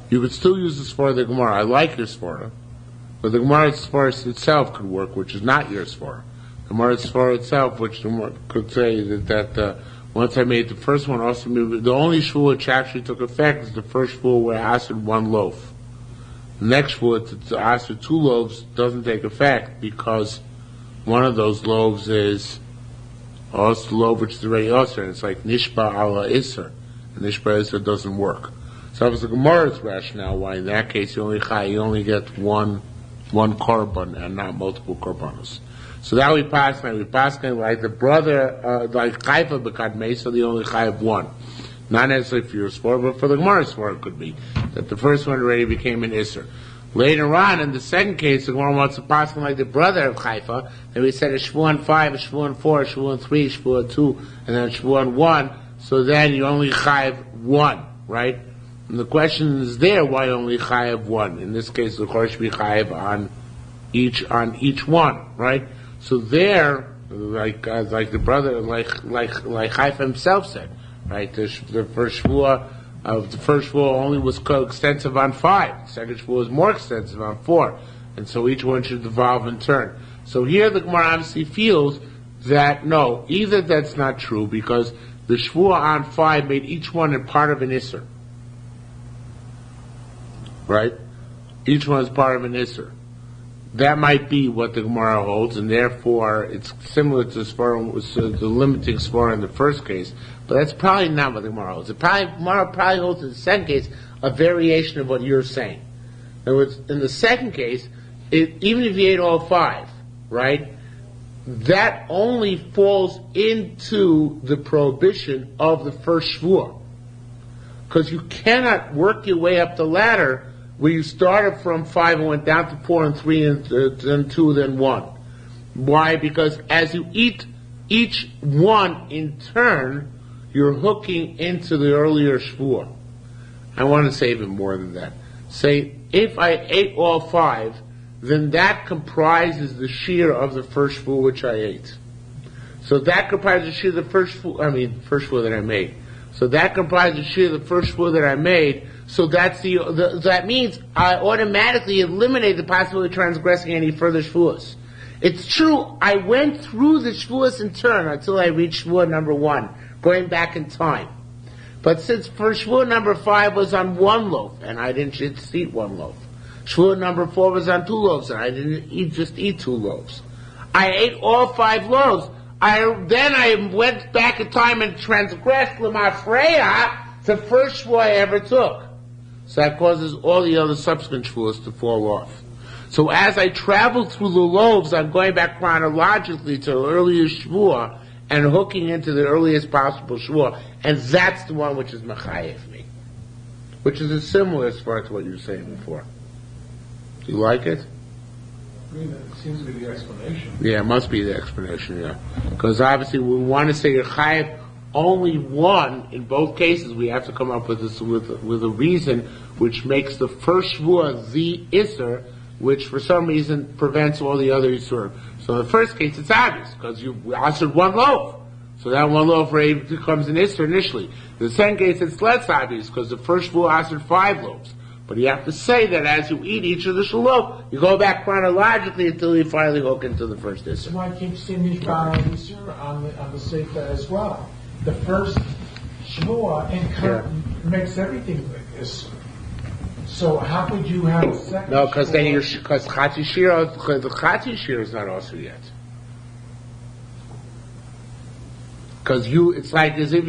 [SPEAKER 1] You could still use the Sforah of the Gemara. I like your Sforah, but the Gemara's Sforah itself could work, which is not your Sforah. The Gemara's Sforah itself, which the Gemara could say that once I made the first one, also the only shvur which actually took effect is the first shvur where I asked 1 loaf. The next shvur to ask 2 loaves doesn't take effect because one of those loaves is also loaf which is already usher, and it's like nishba ala isser, and nishba isser doesn't work. So that was the Gemara's rationale why in that case you only get one korban and not multiple korbanos. So that we pass like the brother like Chayfa b'kadmei, so they only chayav 1. Not necessarily for your sport, but for the Gemara's sport it could be that the first one already became an isser. Later on, in the second case, the Gemara wants to pass like the brother of Chayfa, and we said a shvur on 5, a shvur on 4, a shvur on 3, a shvur on 2, and then a shvur on 1, so then you only chayav 1, right? And the question is there, why only chayav 1? In this case, the Chor should be chayav on each one, right? So there, like the brother, like Chayfa himself said, right? The first shvur The first shvua only was extensive on 5. The second shvua was more extensive on 4. And so each one should evolve in turn. So here the Gemara obviously feels that, no, either that's not true, because the shvua on 5 made each one a part of an isser. Right? Each one is part of an isser. That might be what the Gemara holds, and therefore it's similar to the limiting svara in the first case, but that's probably not what the Gemara holds. Gemara probably holds in the second case a variation of what you're saying. In other words, in the second case, even if you ate all 5, right, that only falls into the prohibition of the first shvua. Because you cannot work your way up the ladder where you started from 5 and went down to 4 and 3 and 2 then 1. Why? Because as you eat each one in turn, you're hooking into the earlier shvua. I want to say even more than that. Say, if I ate all 5, then that comprises the shiur of the first shvua which I ate. So that comprises the shiur of the first shvua that I made. So that comprises the shiur of the first shvua that I made. So that's that means I automatically eliminate the possibility of transgressing any further shvuas. It's true, I went through the shvuas in turn until I reached shvua number 1, going back in time. But since for shvua number 5 was on 1 loaf, and I didn't just eat 1 loaf. Shvua number 4 was on 2 loaves, and I didn't eat 2 loaves. I ate all 5 loaves. Then I went back in time and transgressed l'mafreya, the first shvua I ever took. So that causes all the other subsequent shvuas to fall off. So as I travel through the loaves, I'm going back chronologically to the earliest shvua and hooking into the earliest possible shvua, and that's the one which is mechayev me, which is a similar as far to what you were saying before. Do you like it?
[SPEAKER 2] I mean, that seems to be the explanation.
[SPEAKER 1] Yeah, it must be the explanation, yeah. Because obviously we want to say you're chayev only one. In both cases, we have to come up with this with a reason which makes the first shvua the isser, which for some reason prevents all the other isur. So in the first case, it's obvious because you assered 1 loaf, so that 1 loaf becomes an isser initially. In the second case, it's less obvious because the first shvua assered 5 loaves. But you have to say that as you eat each of the shalof, you go back chronologically until you finally hook into the first isser.
[SPEAKER 2] That's why I keep seeing these isser on the sefer as well. The first shvua makes everything like this. So how could you have a second?
[SPEAKER 1] No, because then because chati shiur is not also yet. Because it's like as if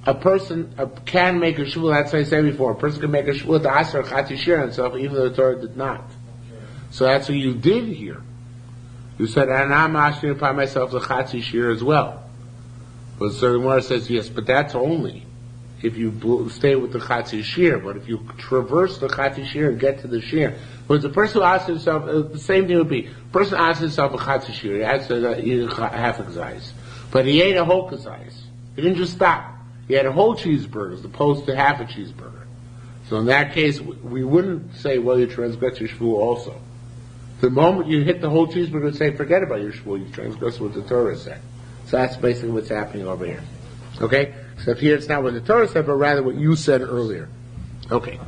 [SPEAKER 1] a person can make a shvua. That's what I said before. A person can make a shvua to aser chati shiur on himself, even though the Torah did not. Okay. So that's what you did here. You said, and I'm asking upon myself the chati shiur as well. But so the Gemara says yes, but that's only if you stay with the chati shiur. But if you traverse the chati shiur and get to the shiur, but the person who asks himself, the same thing would be, the person asks himself a chati shiur, he has to eat a half a kazayis. But he ate a whole kazayis. He didn't just stop. He had a whole cheeseburger as opposed to half a cheeseburger. So in that case, we wouldn't say, well, you transgress your shvua also. The moment you hit the whole cheeseburger and say, forget about your shvua, you transgress what the Torah said. So that's basically what's happening over here. Okay? Except here it's not what the Torah said, but rather what you said earlier. Okay.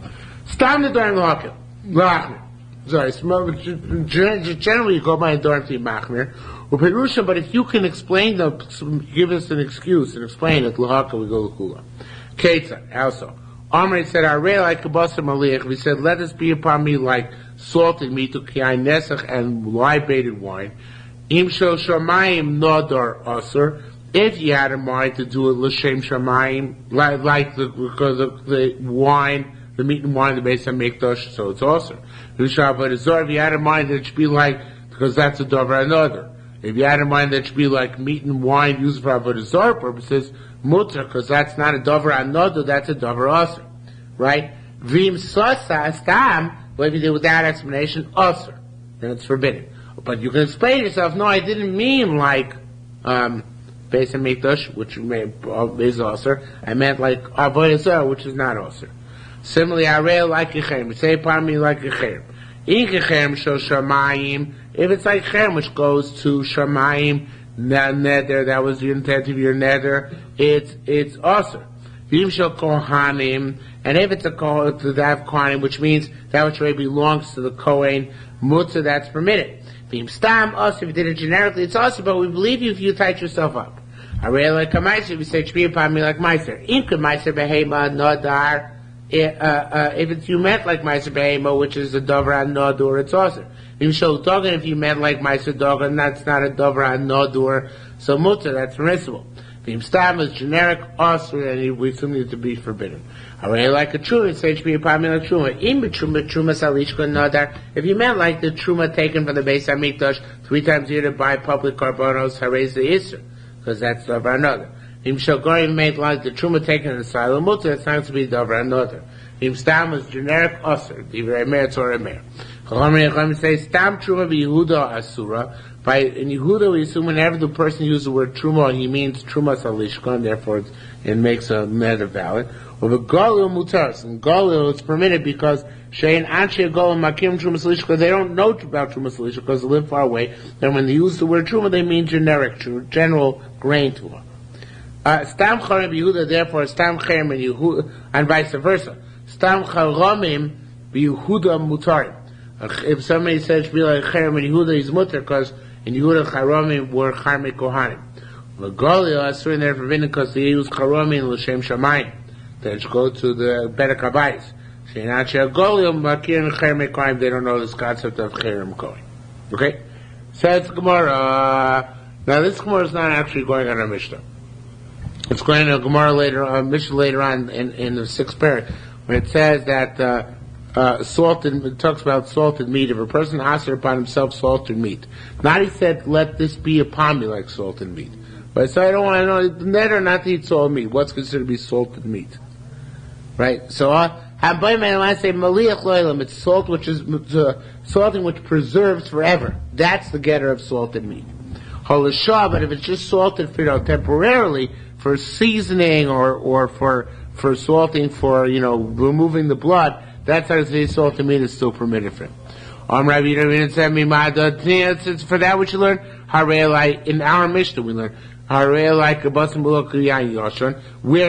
[SPEAKER 1] Stam Nedarim L'achmir. Sorry, generally you go by Nedarim to Machmir. But if you can explain them, give us an excuse and explain it, L'haka, we go L'kula. Ketzah, also. Amr said, Arei like kabasa maliach. We said, let us be upon me like salted meat, ukiai nesach, and libated wine. Im shel shamayim nodar aser. If you had in mind to do it l'shem shamayim, because of the wine, the meat and wine, the base of mikdash, so it's also. If you had in mind that it should be like, because that's a davar another. If you had in mind that it should be like meat and wine used for avodah zarah purposes, mutter, because that's not a davar another, that's a davar aser, right? Vim sasa stam, what if you do without explanation, aser, then it's forbidden. But you can explain yourself, no, I didn't mean like, base of mikdash, which is aser. I meant like avodah zarah, which is not aser. Similarly, arei like yechem, say upon me like yechem. In yechem shel shamayim, if it's like cherem, which goes to shamayim, neder, that was the intent of your neder, it's aser. V'im shel kohanim, and if it's a kohen to have kohanim, which means that which already belongs to the kohen, mutzah, that's permitted. V'im stam us, if you did it generically, it's also, but we believe you if you tight yourself up. I really like a meiser, if you say shmi upon me like meiser. Inka meiser behema nodar, if it's you meant like meiser behema, which is a dover on nodur, it's also. V'im shel dogan, if you meant like meiser dogan, that's not a dover on nodur, so mutzah, that's permissible. V'im stam is generic, also, and we assume it to be forbidden. I really like a truma, it says shmi upon me like truma. In truma salishka nodar, if you meant like the truma taken from the Beis HaMikdash 3 times a year to buy public karbonos, harez the isser, because that's davar another. Im shogori made like the truma taken in the silo mutter, it's not to be davar another. Im stam is generic usher, divrei meir tzorei meir. Chachamim say stam truma b'Yehuda asura. By in Yehuda we assume whenever the person uses the word truma, he means truma salishkan, therefore it makes a neder valid. Or the galil mutaris, and galil is permitted because shein anshe galil makim truma salishkan, they don't know about truma salishkan because they live far away. And when they use the word truma, they mean generic, general grain truma. Stam charim b'Yehuda, therefore stam charim in Yehuda, and vice versa. Stam charamim b'Yehuda mutarim. If somebody says be like charim in Yehuda, he's mutar because in Yehuda charamim were charmei kohanim. The galil asur in there forbidden because they use charamim l'shem shamayim. They should go to the better kabayis. Shein anshe galil makim charmei kohanim. They don't know this concept of charim kohen. Okay, so it's Gemara. Now this Gemara is not actually going on our Mishnah. It's going to a Gemara later on, Mishnah later on in the 6th parak, when it says that it talks about salted meat. If a person asks upon himself salted meat, not he said, let this be upon me like salted meat. But so I don't want to know, net or not to eat salted meat. What's considered to be salted meat? Right? So, I say maliach lo'ilam, it's salt which is, salting which preserves forever. That's the getter of salted meat. Halashah, but if it's just salted for, temporarily, for seasoning or for salting for, removing the blood, that's how to say salted meat is still permitted for him. It's for that which you learn, in our Mishnah we learn, where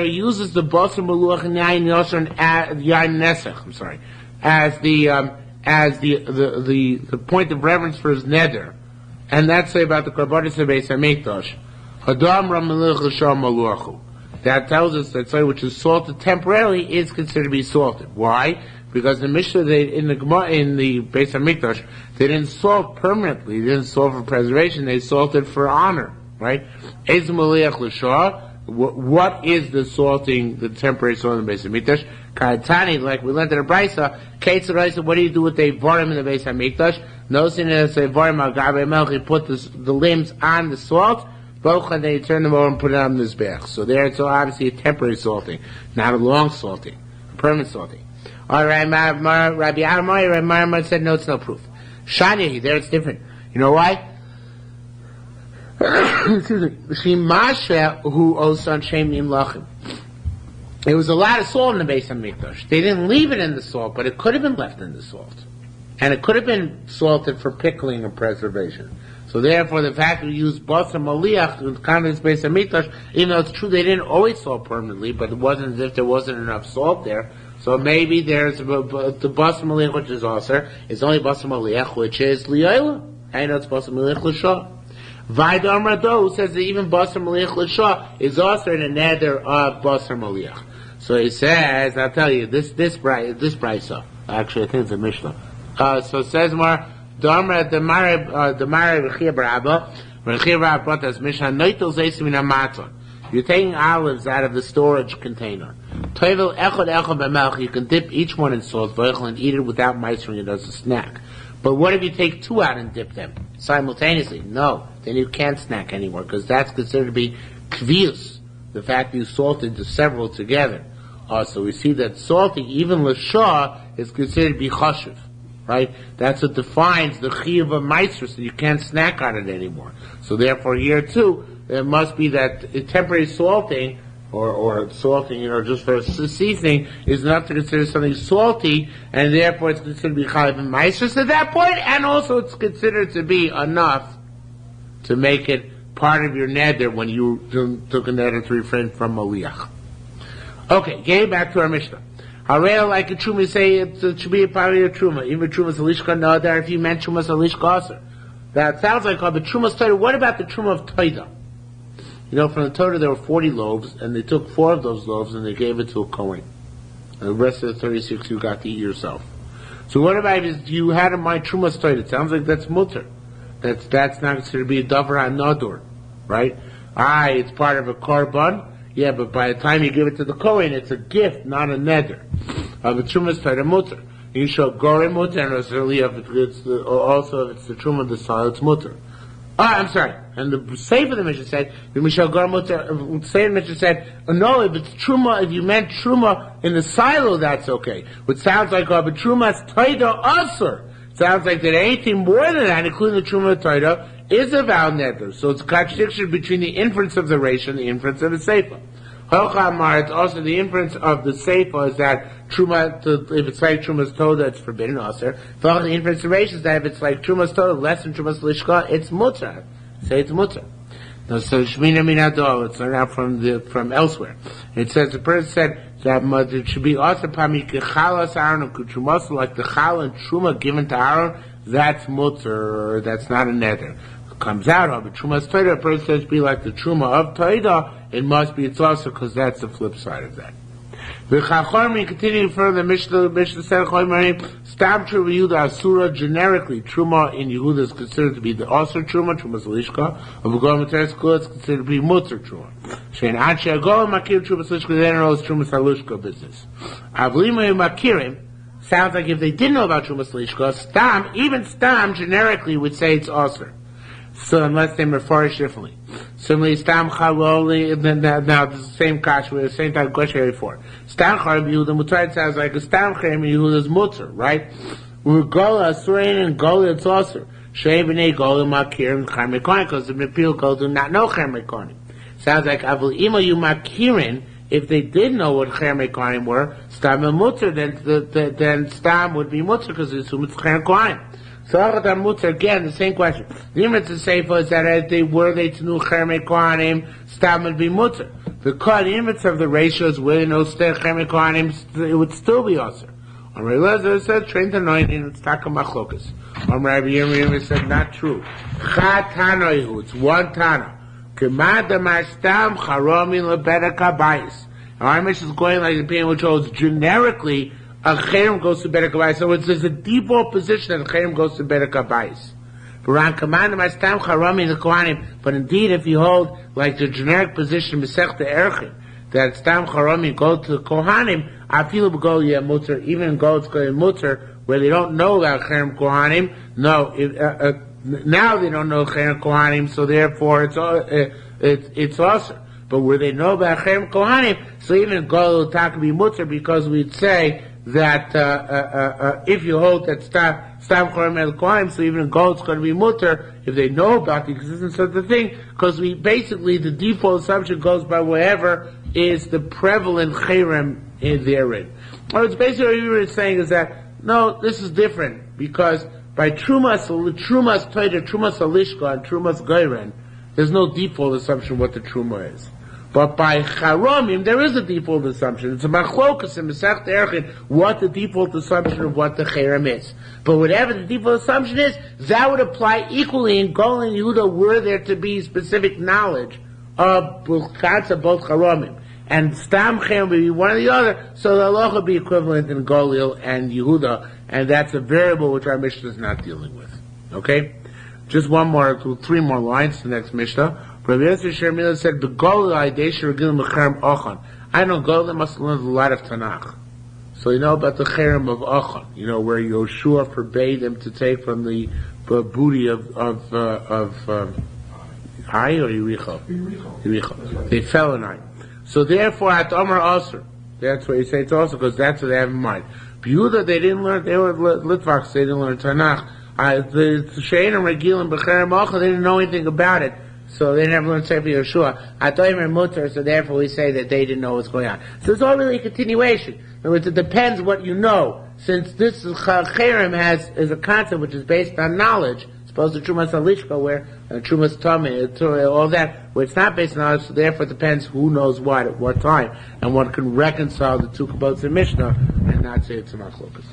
[SPEAKER 1] he uses the basar maluach and yain yoshan yain nesach, as the point of reverence for his neder, and that's say about the karbanis of Beis HaMikdash. That tells us that something which is salted temporarily is considered to be salted. Why? Because the Mishnah, in the Beis HaMikdash, they didn't salt permanently. They didn't salt for preservation. They salted for honor. Right? What is the salting, the temporary salting in the Beis HaMikdash? Kaitani, like we learned in the Brisa, Ketzaraisa, what do you do with the Varim in the Beis HaMikdash? Noticing that it's a Varim al-Gabe Melch, you put the limbs on the salt, and then you turn them over and put it on the Mizbeach. So there it's obviously a temporary salting, not a long salting, a permanent salting. Alright, Rabbi Amar said no, it's no proof. Shani, there it's different. You know why? Shimasha who osan shemim lachim. There was a lot of salt in the Beis HaMikdash. They didn't leave it in the salt, but it could have been left in the salt. And it could have been salted for pickling or preservation. So therefore, the fact that we use basar maliach in the context of Beis HaMikdash, even though it's true they didn't always salt permanently, but it wasn't as if there wasn't enough salt there. So maybe there's the basar maliach which is also, it's only basar maliach which is liyayla. I know it's basar maliach l'shah. Vaidam Rado says that even basar maliach l'shah is also in a neder of basar maliach. So he says, I'll tell you, this brisa, actually I think it's a Mishnah. So it says more, the Mare Rechia Barabba, Rechia Barabba brought us Mishnah, Noitel Zeisim in a matzon. You're taking olives out of the storage container. Toivel echad b'melch, you can dip each one in salt, and eat it without meistering it as a snack. But what if you take 2 out and dip them simultaneously? No, then you can't snack anymore, because that's considered to be kvius, the fact that you salted the several together. So we see that salting, even l'shah, is considered to be chashuv. Right? That's what defines the chiyuv of meiser, so you can't snack on it anymore. So therefore here too, it must be that temporary salting, or salting, just for seasoning, is not to consider something salty, and therefore it's considered to be chiyuv of meiser at that point, and also it's considered to be enough to make it part of your neder when you took a neder to refrain from maliach. Okay, getting back to our Mishnah. Harel, like a truma, say it should be a part of your truma. Even truma's alishka nadar, if you meant truma's alishka aser. That sounds like the truma's Torah. What about the truma of Toida? From the Torah there were 40 loaves, and they took 4 of those loaves and they gave it to a Kohen. And the rest of the 36 you got to eat yourself. So what about if you had in mind truma's Toida? It sounds like that's mutter. That's not considered to be a davar hanadur, right? It's part of a korban. Yeah, but by the time you give it to the Kohen, it's a gift, not a neder. Of a truma's Toida mutter. You show gore mutter, and necessarily if it's also if it's the truma of the soil, it's mutter. I'm sorry. And the Sefer of the Mishnah said, the Mishnah said, no, if it's truma, if you meant truma in the silo, that's okay. What sounds like, but truma's Toida asur. Sounds like that anything more than that, including the truma of Toida, is a vow neder. So it's a contradiction between the inference of the Reish and the inference of the Sefer. It's also the inference of the Sefer is that truma, if it's like truma's Toda, it's forbidden also. The inference of Reish is that if it's like truma's Toda, less than truma's Lishka, it's mutter. Say it's mutter. No, so Shmina Minadol, it's learned out from elsewhere. It says the person said that it should be also pami kechalas Aaron and kuchumas, like the chal and truma given to Aaron. That's mutter. That's not a neder. It comes out of it. Truma's Toda, a person says be like the truma of Toda. It must be, it's also because that's the flip side of that. The Chachamim continue further, Mishnah said, Stam Truma Yehuda Asura, generically, Truma in Yehuda is considered to be the Asur Truma, Truma's Lishka, of Agol Materis Kula, it's considered to be Mutter Truma. Shein Anche Agol Makir Truma's Lishka, they don't know it's Truma's Halushka business. Avlima Makirim, sounds like if they didn't know about Truma's Lishka, Stam, even Stam generically would say it's Asur. So unless they refer differently. Similarly, Stam Chaloli, now the same kash, the same type of question before. Stam Chalol Yehuda Mutar, it sounds like a Stam Chalol Yehuda's Mutar, right? Gola Asurin and Gola it's also. Shei B'nei Gola Makir and Charmei Kohen, because the Mepil Gola do not know Charmei Kohen. Sounds like Avul Ima Yu Makirin, if they did know what Charmei Kohen were, Stam and Mutar, then Stam would be Mutar, because they assume it's Charmei Kohen. So again, the same question. The image of Sefer is that if they were they to know Chermei Kohanim, Stam would be mutter. The image of the ratios where they know Chermei Kohanim, it would still be also. On Rabbi Elazar said, train to anointing, it's taka machlokas. On Rabbi Yirmiyah said, not true. Chad Tanoihu, it's one Tana. Kemad Stam Charomin Lebeda Kabayis. Our image is going like the opinion which holds generically a cherem goes to Bedek Habayis. So there's a default position that a cherem goes to Bedek Habayis. But indeed, if you hold like the generic position, Mesech the Erchin, that Stam Charami go to the Kohanim, I feel it go mutter, even go it's going mutter, where they don't know about cherem Kohanim. No, now they don't know cherem Kohanim, so therefore it's also. But where they know about cherem Kohanim, so even go will talk be mutter because we'd say that if you hold that Stam Chorim El Kohanim, so even a goat's going to be mutter if they know about the existence of the thing, because we basically the default assumption goes by whatever is the prevalent cherem in therein. Well, it's basically what you were saying is that no, this is different because by Trumas Toida, Trumas Alishka, and Trumas Geiren, there's no default assumption what the Truma is. But by Charomim, there is a default assumption. It's a machlokas in Mesech Erchin, what the default assumption of what the cherem is. But whatever the default assumption is, that would apply equally in Gol and Yehuda were there to be specific knowledge of both Charomim. And Stam Cherem would be one or the other, so the halacha would be equivalent in Golil and Yehuda, and that's a variable which our Mishnah is not dealing with. Okay? Just three more lines to the next Mishnah. Rabbi Yosef Shermila said, "The goal of the Regilim Cherem Ochan." I know Golil must learn a lot of Tanakh, so you know about the Cherem of Ochan. You know where Yoshua forbade them to take from the booty of Ai or Yericho. They fell in Ai. So therefore, at Omer Aser, that's what you say it's also because that's what they have in mind. Yehuda, they didn't learn. They were Litvaks. They didn't learn Tanakh. The Shein and Regilim B'Cherem Ochan, they didn't know anything about it. So they never learned Sefer Yeshua. Atoim mutter, so therefore we say that they didn't know what's going on. So it's all really a continuation. In other words, it depends what you know. Since this cherem is a concept which is based on knowledge, As opposed to Trumas Alishka, where Trumas Tomei, all that, where it's not based on knowledge, so therefore it depends who knows what at what time, and one can reconcile the two kabots in Mishnah and not say it's a machlokas.